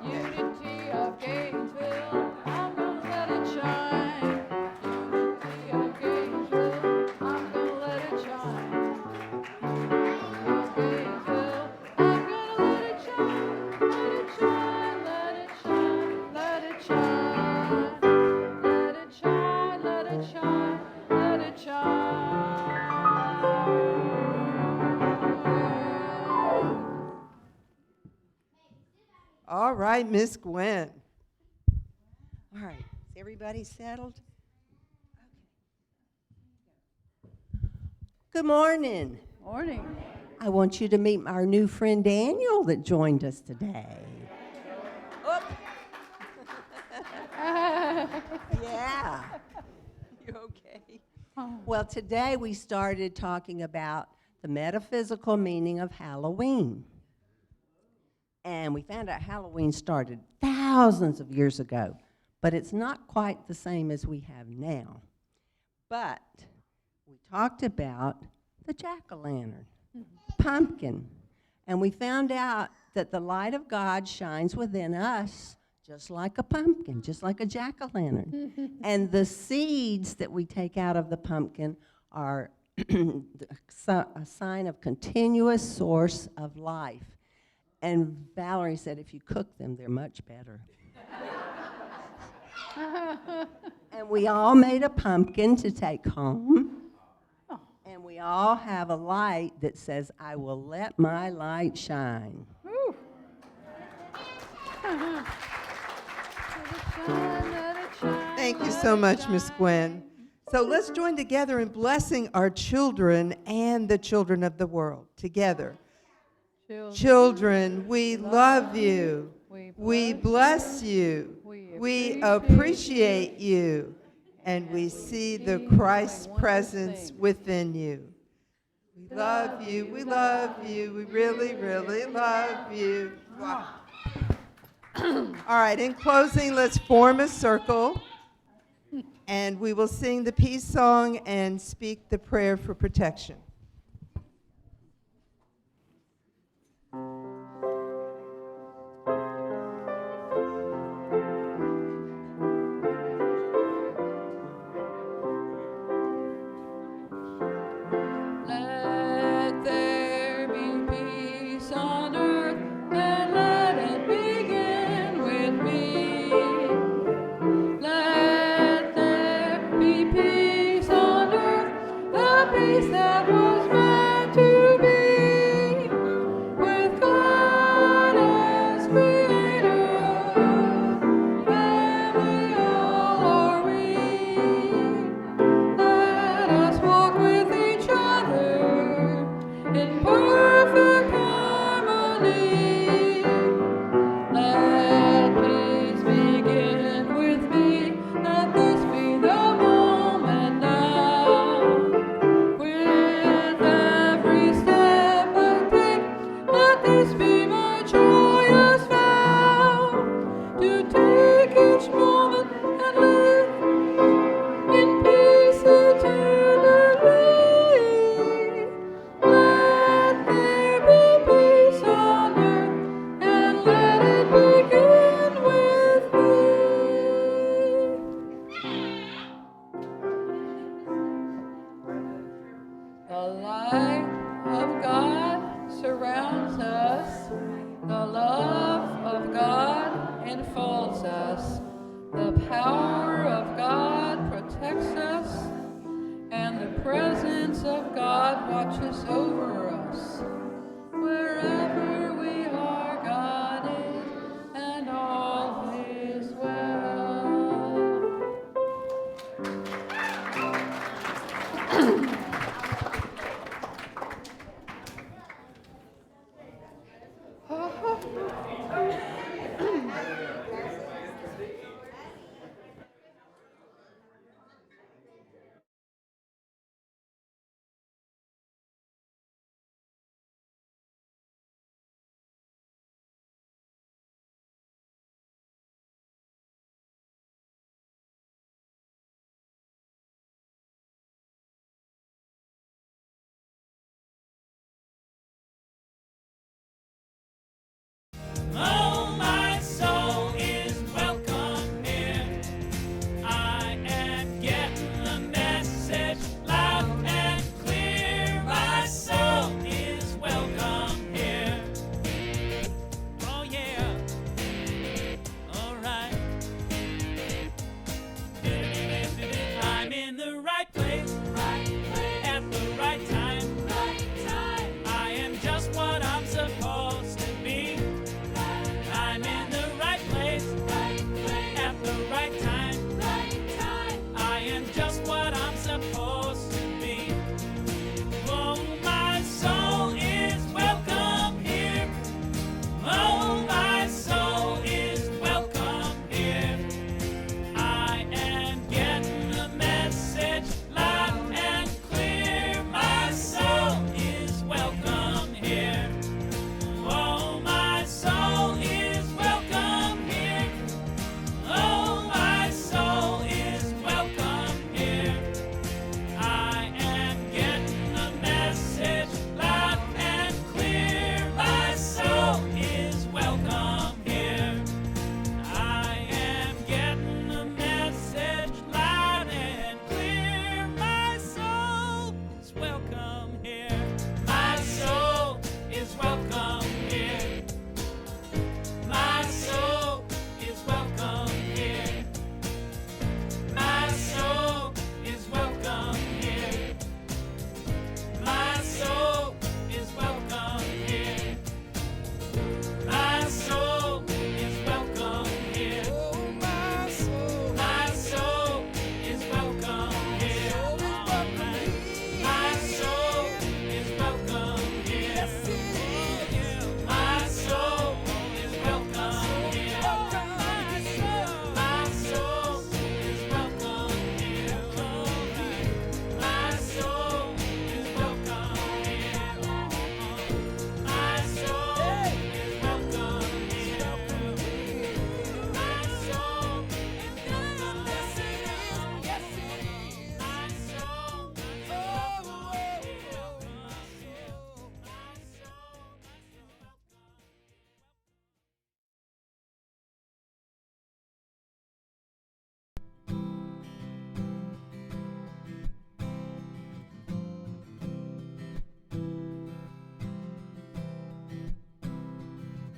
Unity of Gainesville, I'm gonna let it shine. Unity of Gainesville, I'm gonna let it shine. All right, Miss Gwen. All right, is everybody settled? Good morning. Morning. I want you to meet our new friend Daniel that joined us today. Oop. Yeah. You okay? Well, today we started talking about the metaphysical meaning of Halloween. And we found out Halloween started thousands of years ago, but it's not quite the same as we have now. But we talked about the jack-o'-lantern, pumpkin, and we found out that the light of God shines within us just like a pumpkin, just like a jack-o'-lantern. And the seeds that we take out of the pumpkin are a sign of continuous source of life. And Valerie said if you cook them, they're much better. And we all made a pumpkin to take home. And we all have a light that says, I will let my light shine. Thank you so much, Miss Gwen. So let's join together in blessing our children and the children of the world together. Children, we love you. We bless you. We appreciate you. And we see the Christ presence within you. We love you. We love you. We really, really love you. Wow. All right, in closing, let's form a circle. And we will sing the peace song and speak the prayer for protection. Let there be peace on earth, and let it begin with me. Let there be peace on earth, the peace that was meant to be, with God as creator, family all are we. Let us walk with each other in perfect harmony. Let peace begin with me. Let this be the moment now. With every step I take, let this be my joyous vow. To take each moment and live in peace eternally. Let there be peace on earth, and let it begin with me. The light of God surrounds us. The love of God enfolds us. The power of God protects us. And the presence of God watches over us. Wherever we are, God is, and all is well.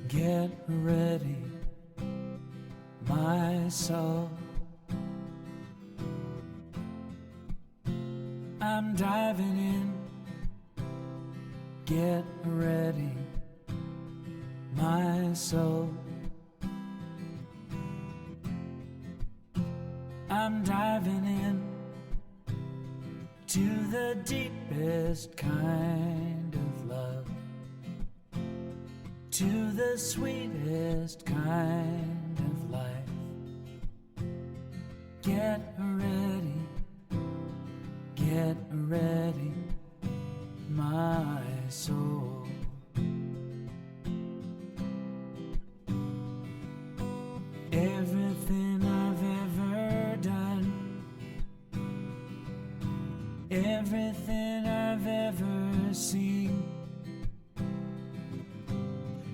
Get ready, my soul. I'm diving in. Get ready, my soul. I'm diving in to the deepest kind of love, to the sweetest kind of life. Get ready, my soul. Everything I've ever done, everything I've ever seen,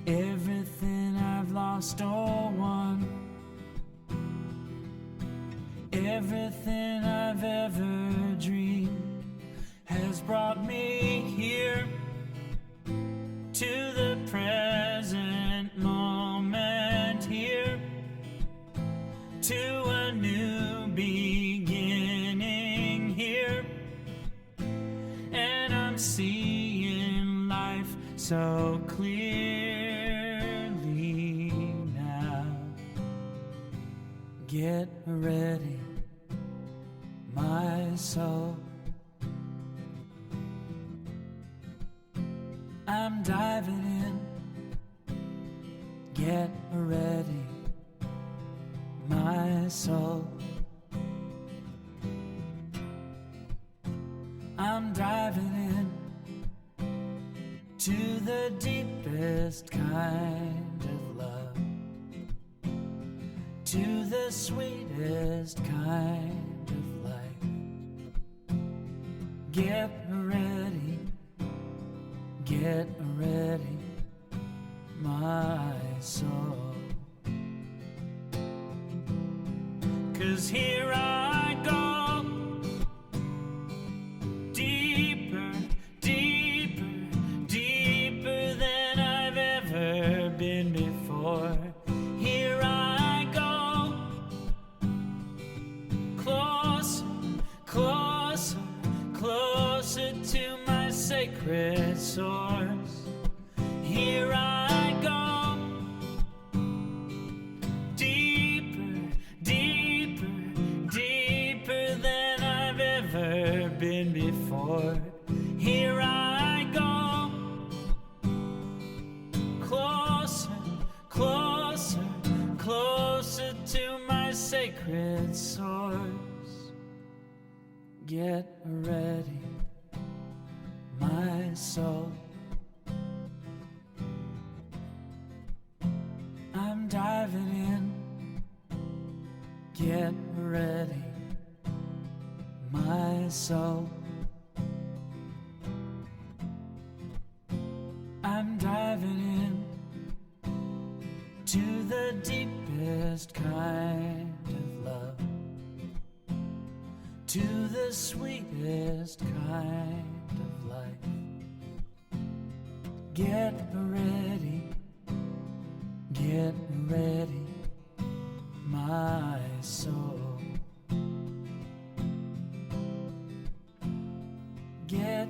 everything I've lost or won, everything I've ever dreamed has brought me here to the present moment, here to a new beginning, here, and I'm seeing life so clearly now. Get ready, my soul. I'm diving in. Get ready, my soul. I'm diving in to the deepest kind of love, to the sweetest kind of life. Get ready, my soul. 'Cause here I go, deeper, deeper, deeper than I've ever been before. Here I go, closer, closer, closer to my sacred source. Here I go, deeper, deeper, deeper than I've ever been before. Here I go, closer, closer, closer to my sacred source. Get ready, my soul. I'm diving in. Get ready, my soul. I'm diving in to the deepest kind of love, to the sweetest kind of life. Get ready, my soul. Get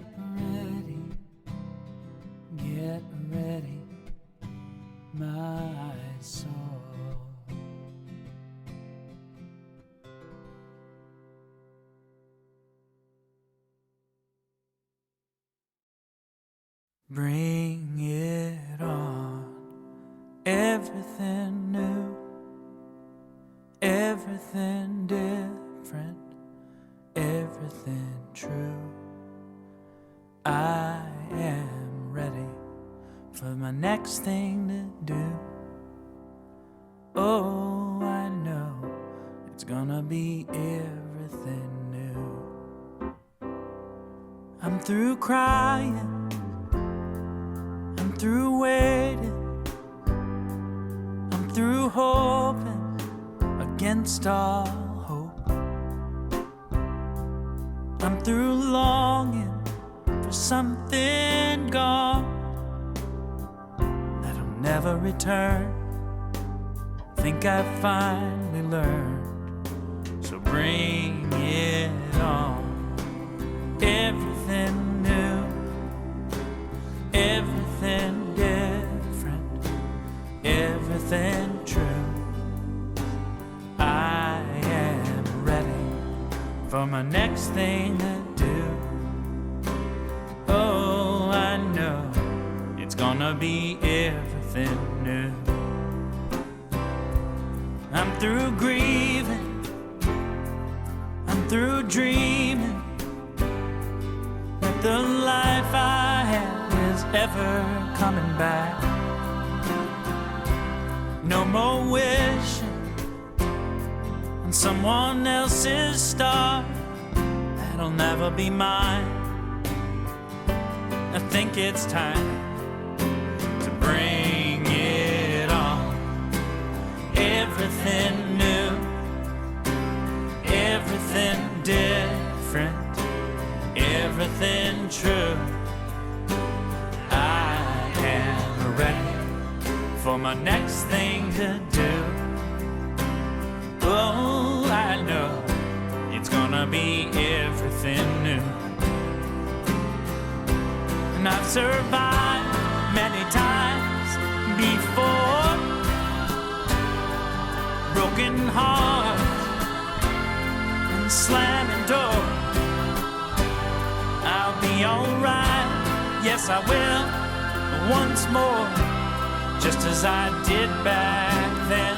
ready, my soul. Bring it on, everything new, everything different, everything true. I am ready for my next thing to do. Oh, I know it's gonna be everything new. I'm through crying, I'm through waiting, I'm through hoping against all hope. I'm through longing for something gone that'll never return. Think I finally learned, so bring it on. Everything new, everything different, everything true. I am ready for my next thing to do. Oh, I know it's gonna be everything new. I'm through grieving, I'm through dreaming that the life I had is ever coming back. No more wishing on someone else's star that'll never be mine. I think it's time to bring it on. Everything new, everything different, everything true. I am ready for my next thing to do. Oh, I know it's gonna be everything new. And I've survived many times before, broken hearts and slamming doors. I'll be alright, yes I will, once more, just as I did back then.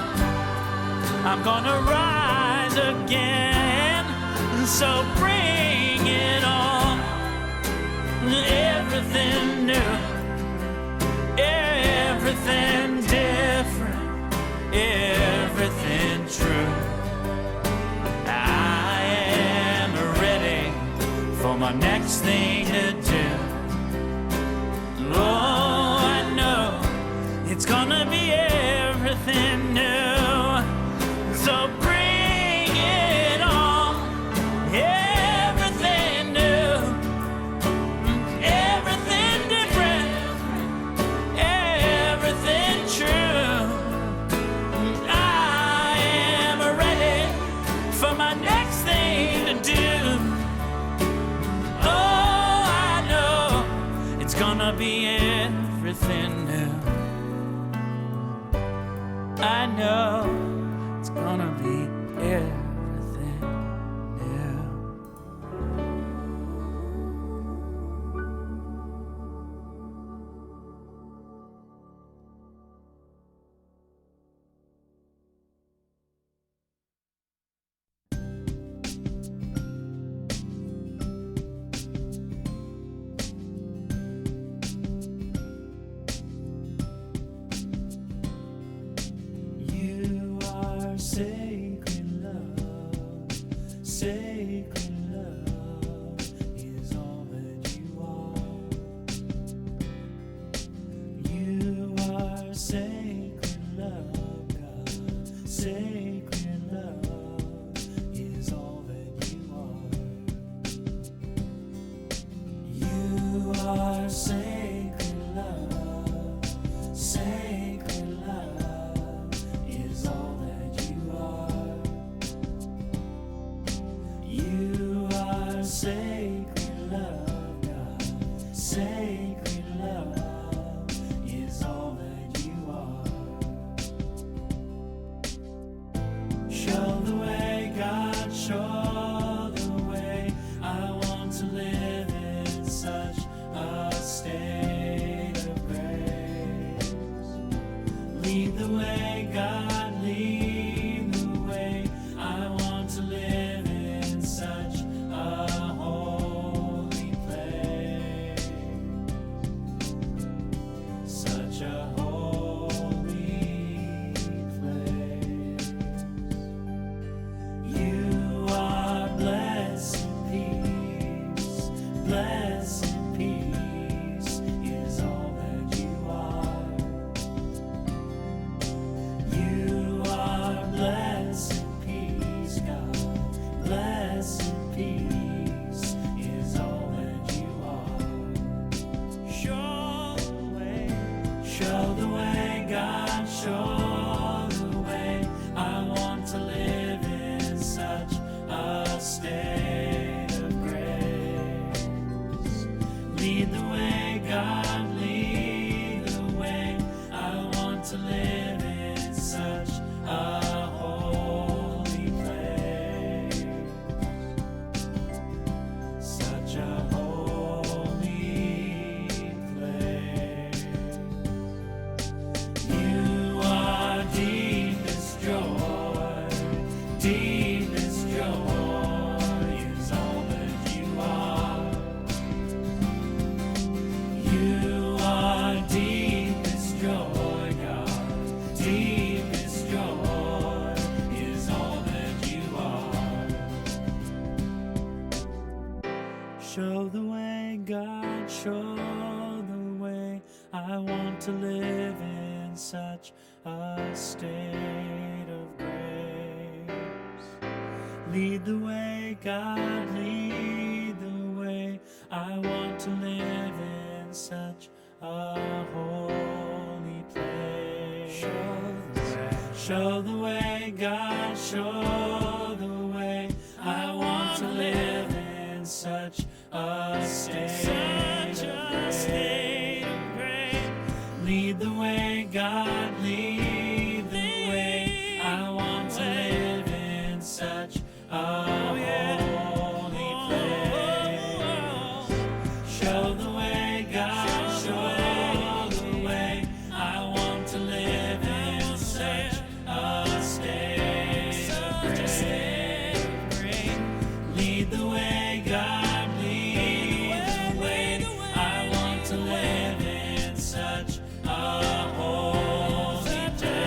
I'm gonna rise again, so bring it on. Everything new, everything different, everything true. I am ready for my next thing to do. Oh, I know it's gonna be everything new. So bring it on. Everything new, everything different, everything true. I am ready for my next thing to do. Oh, I know it's gonna be everything new. I know it's gonna be everything new. You are sacred love, sacred love is all that you are. You are sacred love, God, sacred love is all that you are. You are sacred love, sacred love is all that you are. You are sacred love, God, sacred love is all that you are. Show the way, God, show the way. I want to live in such a state of grace. Lead the way, God, lead the way. I want to live in such a holy place. Such a holy place. Show the way, God, show the way. I want to live in such a state of grace. Lead the way, God, lead the way. I want to live in such a holy place. Show the way, God, show the way. I want to live in such a state of grace. Lead the way, God, lead the way. I want to live in such a holy place. Show the way, God, show the way. I want to live in such a state of grace. Lead the way, God, lead the way. I want to live in such a holy place.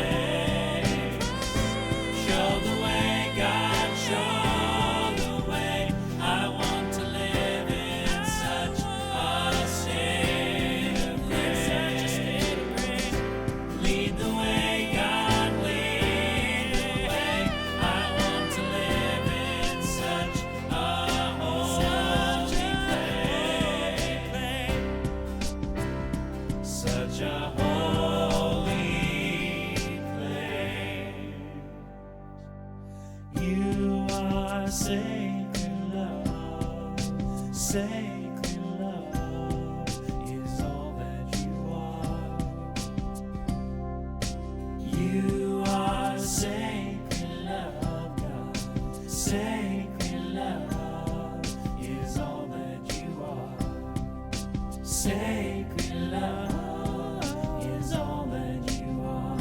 Show the way, God, show the way. I want to live in such a state of grace. Lead the way, God, lead the way. I want to live in such a holy place. Such a holy place. You are sacred love. Sacred love is all that you are. You are sacred love, God. Sacred love is all that you are. Sacred love is all that you are.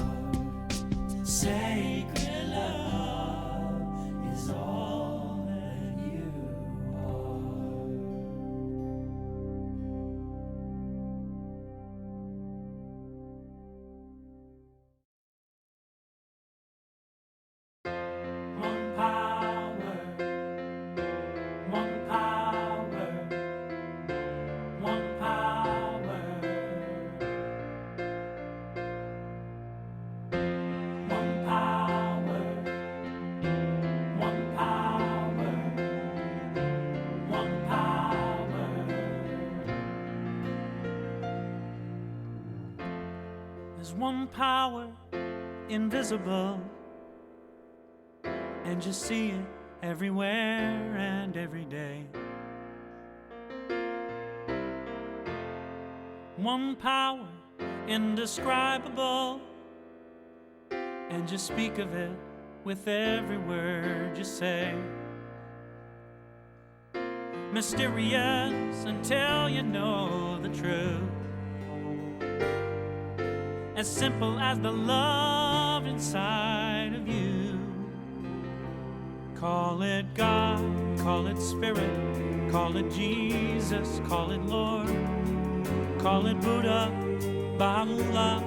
Sacred love is all that you are. One power, one power, one power, one power, one power, one power. There's one power invisible, and you see it everywhere and every day. One power indescribable, and you speak of it with every word you say. Mysterious until you know the truth. As simple as the love inside of you. Call it God, call it Spirit, call it Jesus, call it Lord, call it Buddha, Baha'u'llah,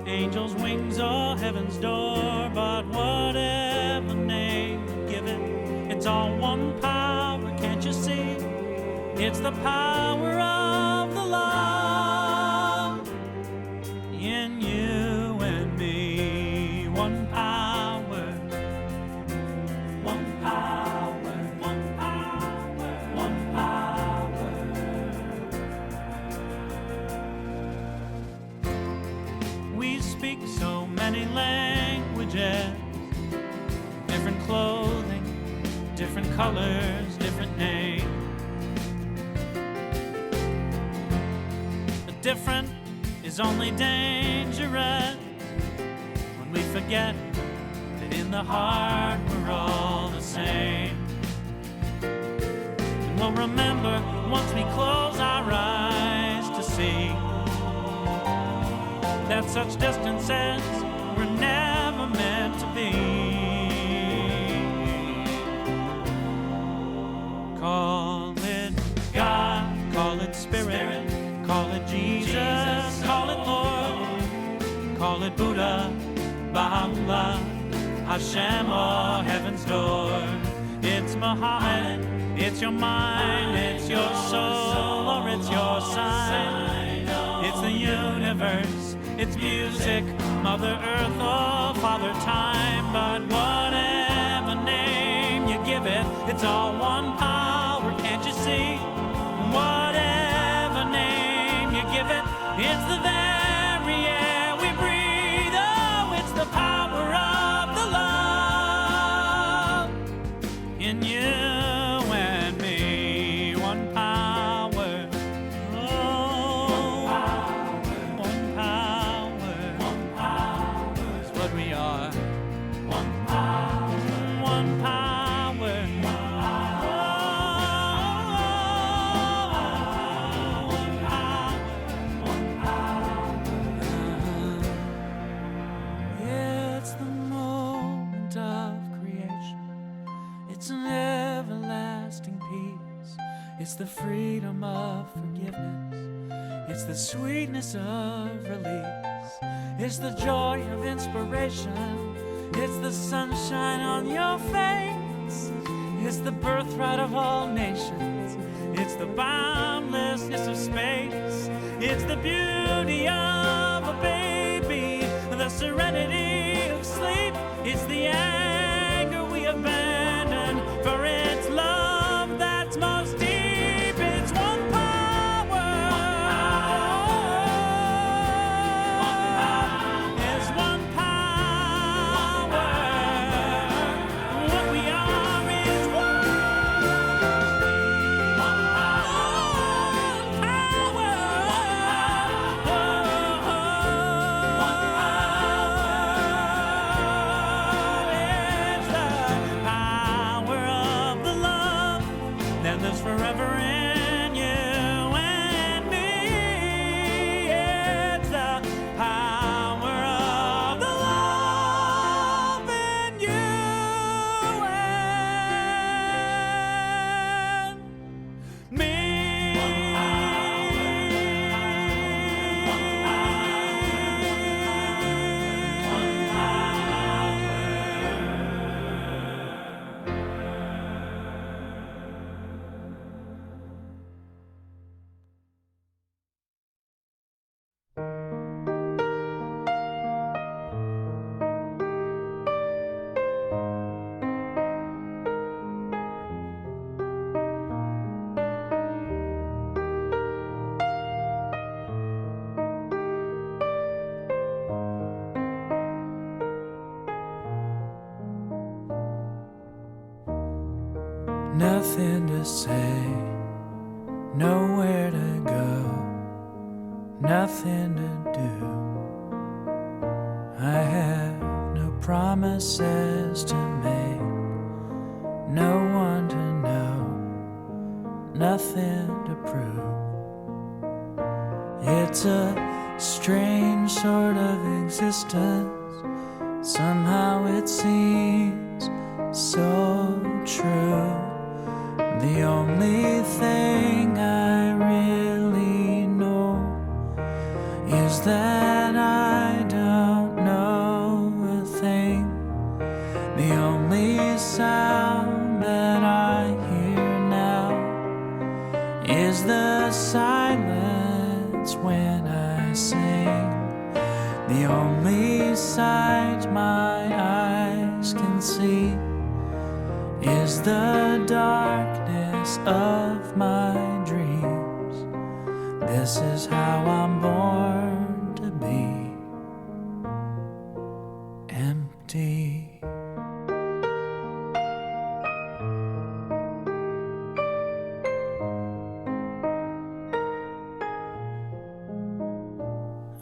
angels' wings or heaven's door. But whatever name you give it, it's all one power, can't you see? It's the power of the love in you and me. One power, one power, one power, one power. We speak so many languages, different clothing, different colors, different names. The different is only dangerous when we forget that in the heart we're all the same. And we'll remember once we close our eyes to see that such distances were never meant to be. Call it God, call it Spirit, call it Jesus, call it Lord, call it Buddha, Baha'u'llah, Hashem or Heaven's Door. It's Muhammad, It's your mind, it's your soul, or it's your sight. It's the universe, it's music, Mother Earth or Father Time. But whatever name you give it, it's all one power, can't you see? Whatever name you give it, it's the very air we breathe. Oh, it's the power of the love in you and me. One power. Oh, one power is what we are. One power. One power. It's the moment of creation. It's an everlasting peace. It's the freedom of forgiveness. It's the sweetness of release. It's the joy of inspiration. It's the sunshine on your face. It's the birthright of all nations. It's the boundlessness of space. It's the beauty of a baby, the serenity of sleep. It's the anger we abandon, for it's love that's most deep. It's one power. It's one power. What we are is one It's the power of the love that lives forever in you and me. It's the power of the love in you and me. Nothing to say, nowhere to go, nothing to do. I have no promises to make, no one to know, nothing to prove. It's a strange sort of existence, somehow it seems so true. The only thing I really know is that I don't know a thing. The only sound that I hear now is the silence when I sing. The only sight my eyes can see is the darkness of my dreams. This is how I'm born to be empty.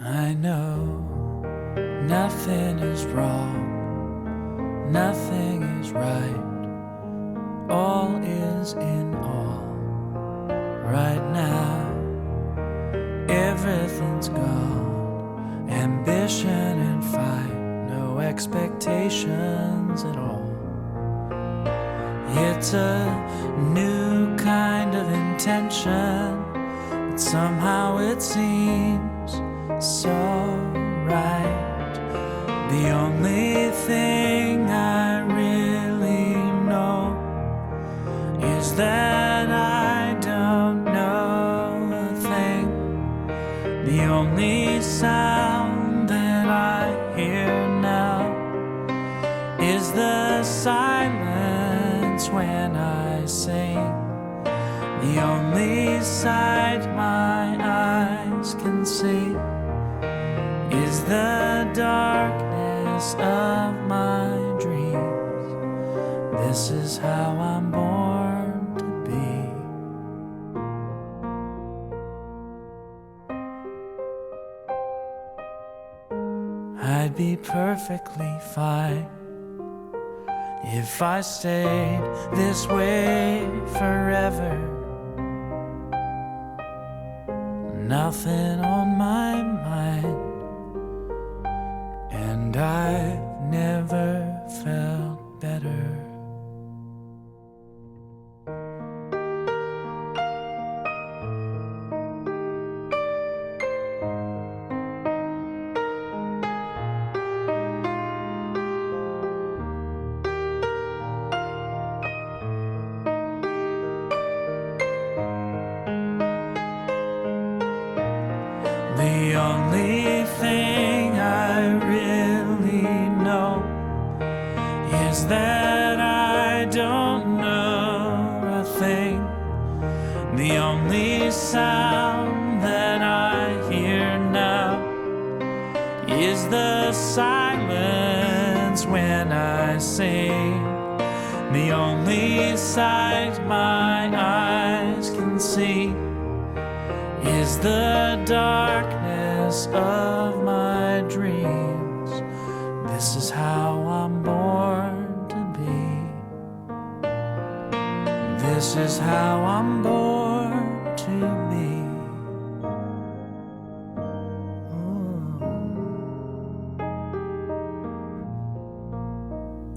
I know nothing is wrong, nothing is right. All is in all right now. Everything's gone, ambition and fight, no expectations at all. It's a new kind of intention, but somehow it seems so right. The only thing I really know is that silence when I sing. The only sight my eyes can see is the darkness of my dreams. This is how I'm born to be. I'd be perfectly fine if I stayed this way forever. Nothing on my mind, and I've never felt better. The only thing I really know is that I don't know a thing. The only sound that I hear now is the silence when I sing. The only sight my eyes can see is the darkness of my dreams. This is how I'm born to be. This is how I'm born to be.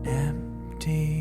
Empty.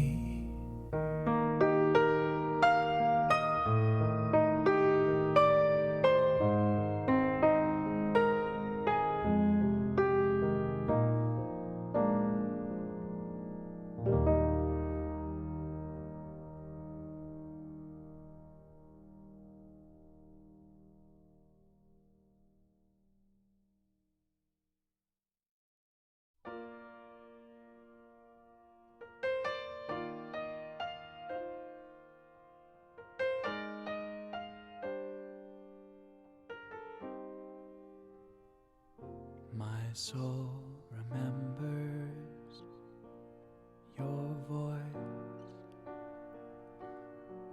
My soul remembers your voice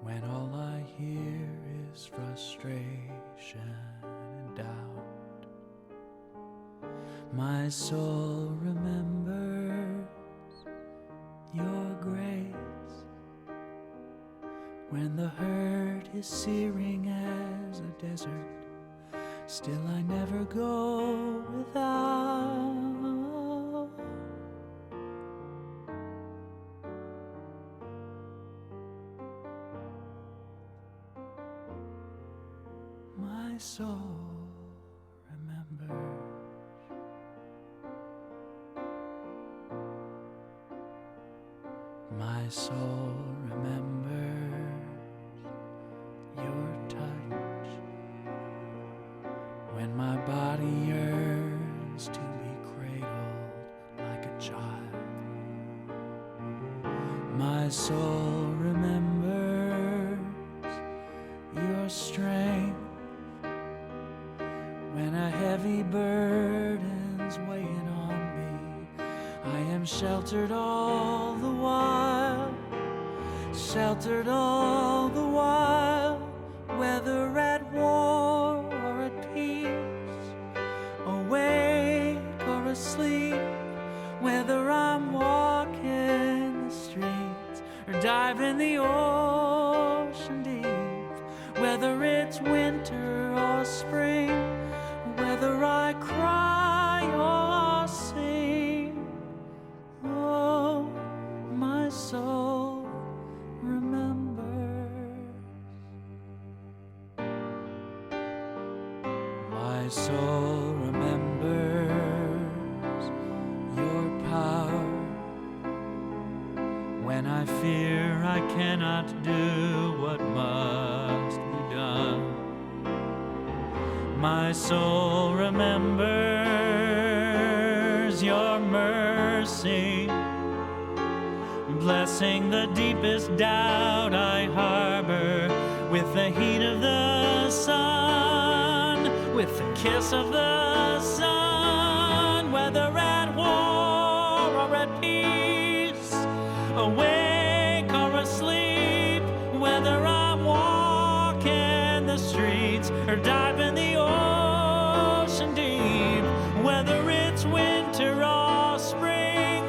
when all I hear is frustration and doubt. My soul remembers your grace when the hurt is searing as a desert. Still I never go without. My soul remembers. My soul remembers your touch when my body yearns to be cradled like a child. My soul remembers your strength when a heavy burden's weighing on me. I am sheltered all the while, sheltered all the while, whether at war or at peace, awake or asleep, whether I'm walking the streets or diving the ocean deep, whether it's winter or spring, whether I cry or sing. Oh, my soul remembers. My soul remembers your power when I fear I cannot do what must be done. My soul remembers your mercy blessing the deepest doubt I harbor with the heat of the sun, with the kiss of the sun, whether at war or at peace, awake or asleep, whether I'm walking the streets or diving the ocean deep, whether it's winter or spring,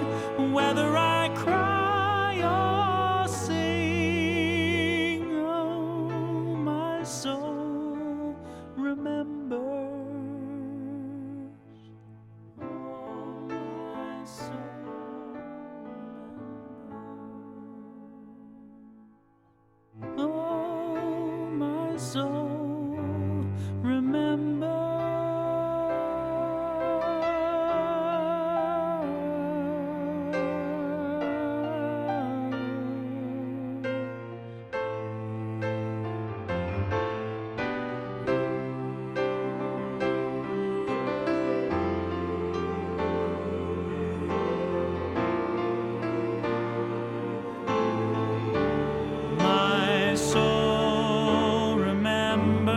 whether I cry or sing, oh, my soul remembers. Oh, my soul remembers. Oh, my soul remembers. My soul remembers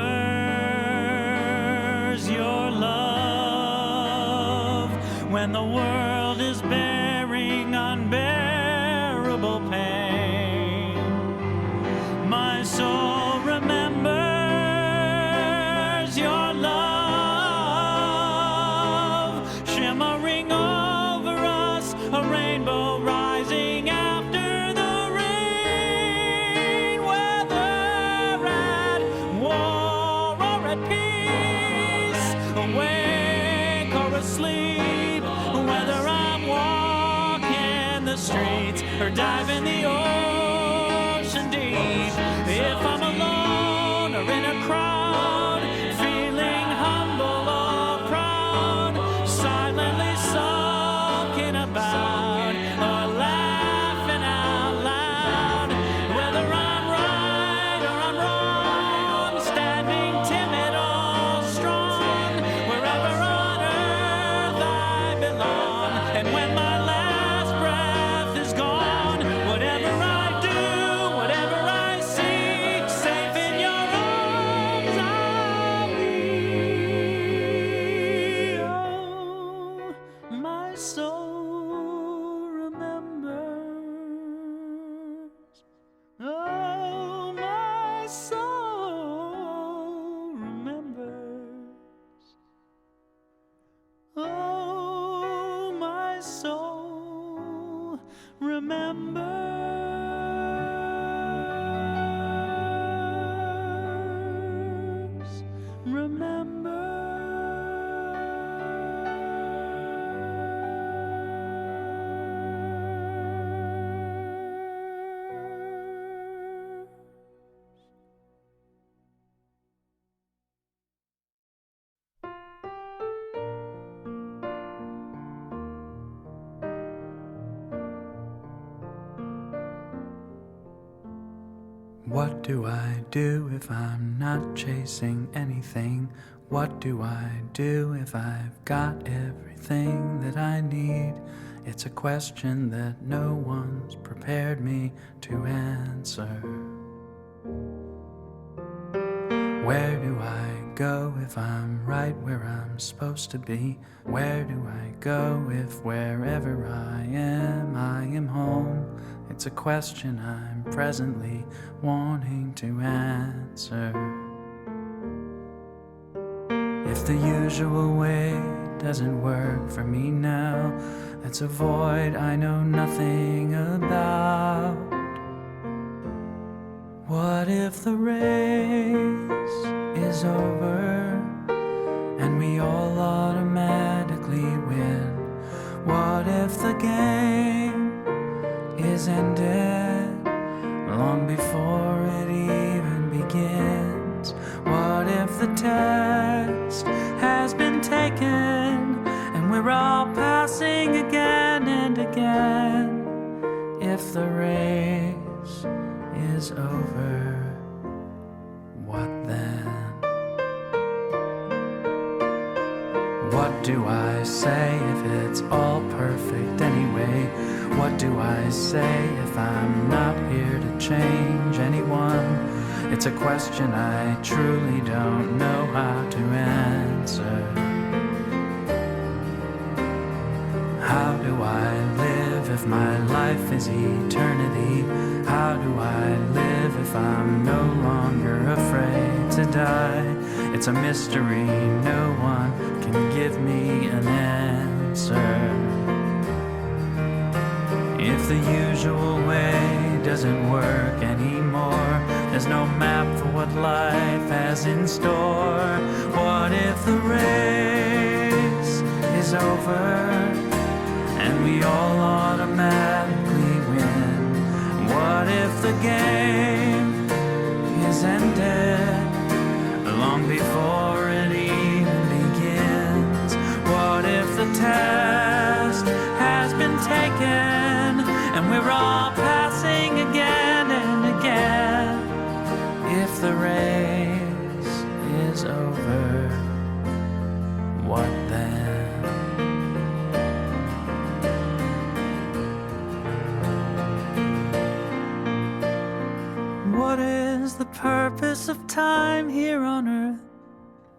your love when the world is bearing unbearable pain. My soul remembers your love shimmering over us, a rainbow rising after the rain, whether at war or at peace, awake or asleep, whether I'm walking the streets or diving the ocean deep, if I'm alone or in a crowd, feeling humble or proud, silently sulking about or laughing out loud, whether I'm right or I'm wrong, standing timid or strong, wherever on earth I belong, and when my last breath is gone, whatever I do, whatever I seek, safe in your arms I'll be. Oh, my soul remembers. Oh, my soul remembers. Oh, my soul remembers. What do I do if I'm not chasing anything? What do I do if I've got everything that I need? It's a question that no one's prepared me to answer. Where do I go if I'm right where I'm supposed to be? Where do I go if wherever I am home? It's a question I'm presently wanting to answer. If the usual way doesn't work for me now, it's a void I know nothing about. What if the race is over and we all automatically win? What if the game is ended long before it even begins? What if the test has been taken and we're all passing again and again? If the race is over, what then? What do I say if it's all perfect anyway? What do I say if I'm not here to change anyone? It's a question I truly don't know how to answer. How do I live if my life is eternity? How do I live if I'm no longer afraid to die? It's a mystery, no one can give me an answer. If the usual way doesn't work anymore, there's no map for what life has in store. What if the race is over and we all automatically win? What if the game is ended long before it even begins? What if the test has been taken and we're all passing again and again? If the race is over, what then? What is the purpose of time here on earth?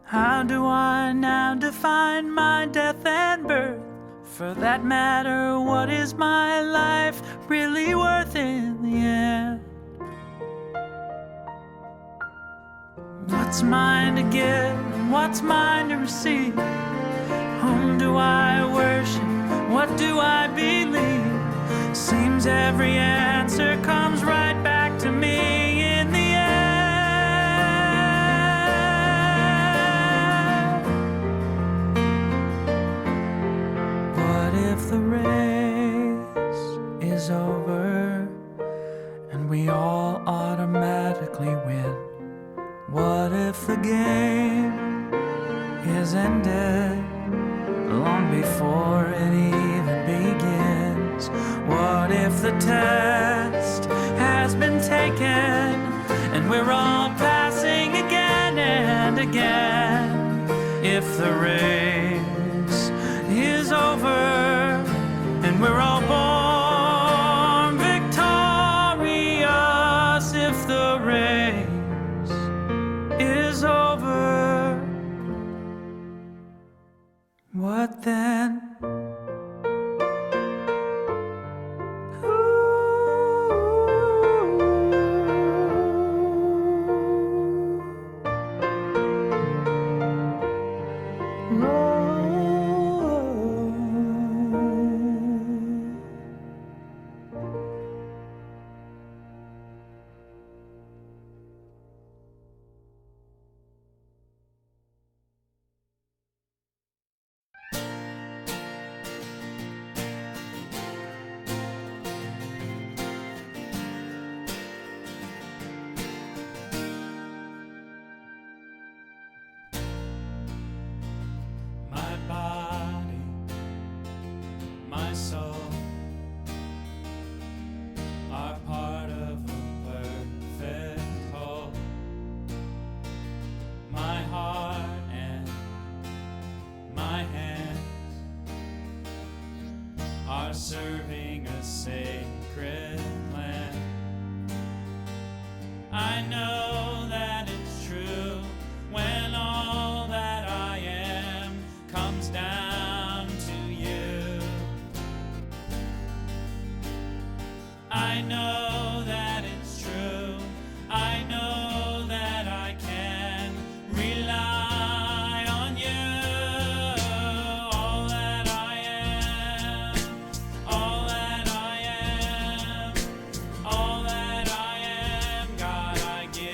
How do I now define my death and birth? For that matter, what is my life really worth in the end? What's mine to give and what's mine to receive? Whom do I worship? What do I believe? Seems every answer comes right back to me in the end. What if the race is over and we all automatically win? What if the game is ended long before it even begins? What if the test has been taken and we're all passing again and again? If the race is over and we're all born victorious, if the race is over, what then? My body, my soul are part of a perfect whole. My heart and my hands are serving a sacred land. I know that it's true when all that I am comes down to you. I know that it's true. I know that I can rely on you. All that I am, all that I am, all that I am, God, I give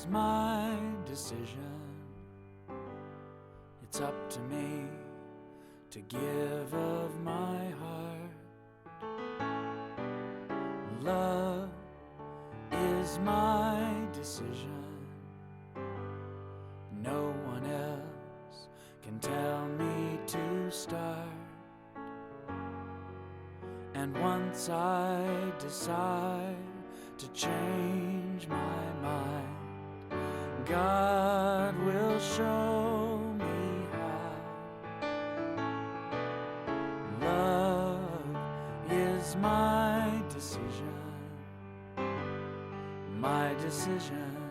is my decision. It's up to me to give of my heart. Love is my decision. No one else can tell me to start. And once I decide to change my mind, God will show me how. Love is my decision, my decision.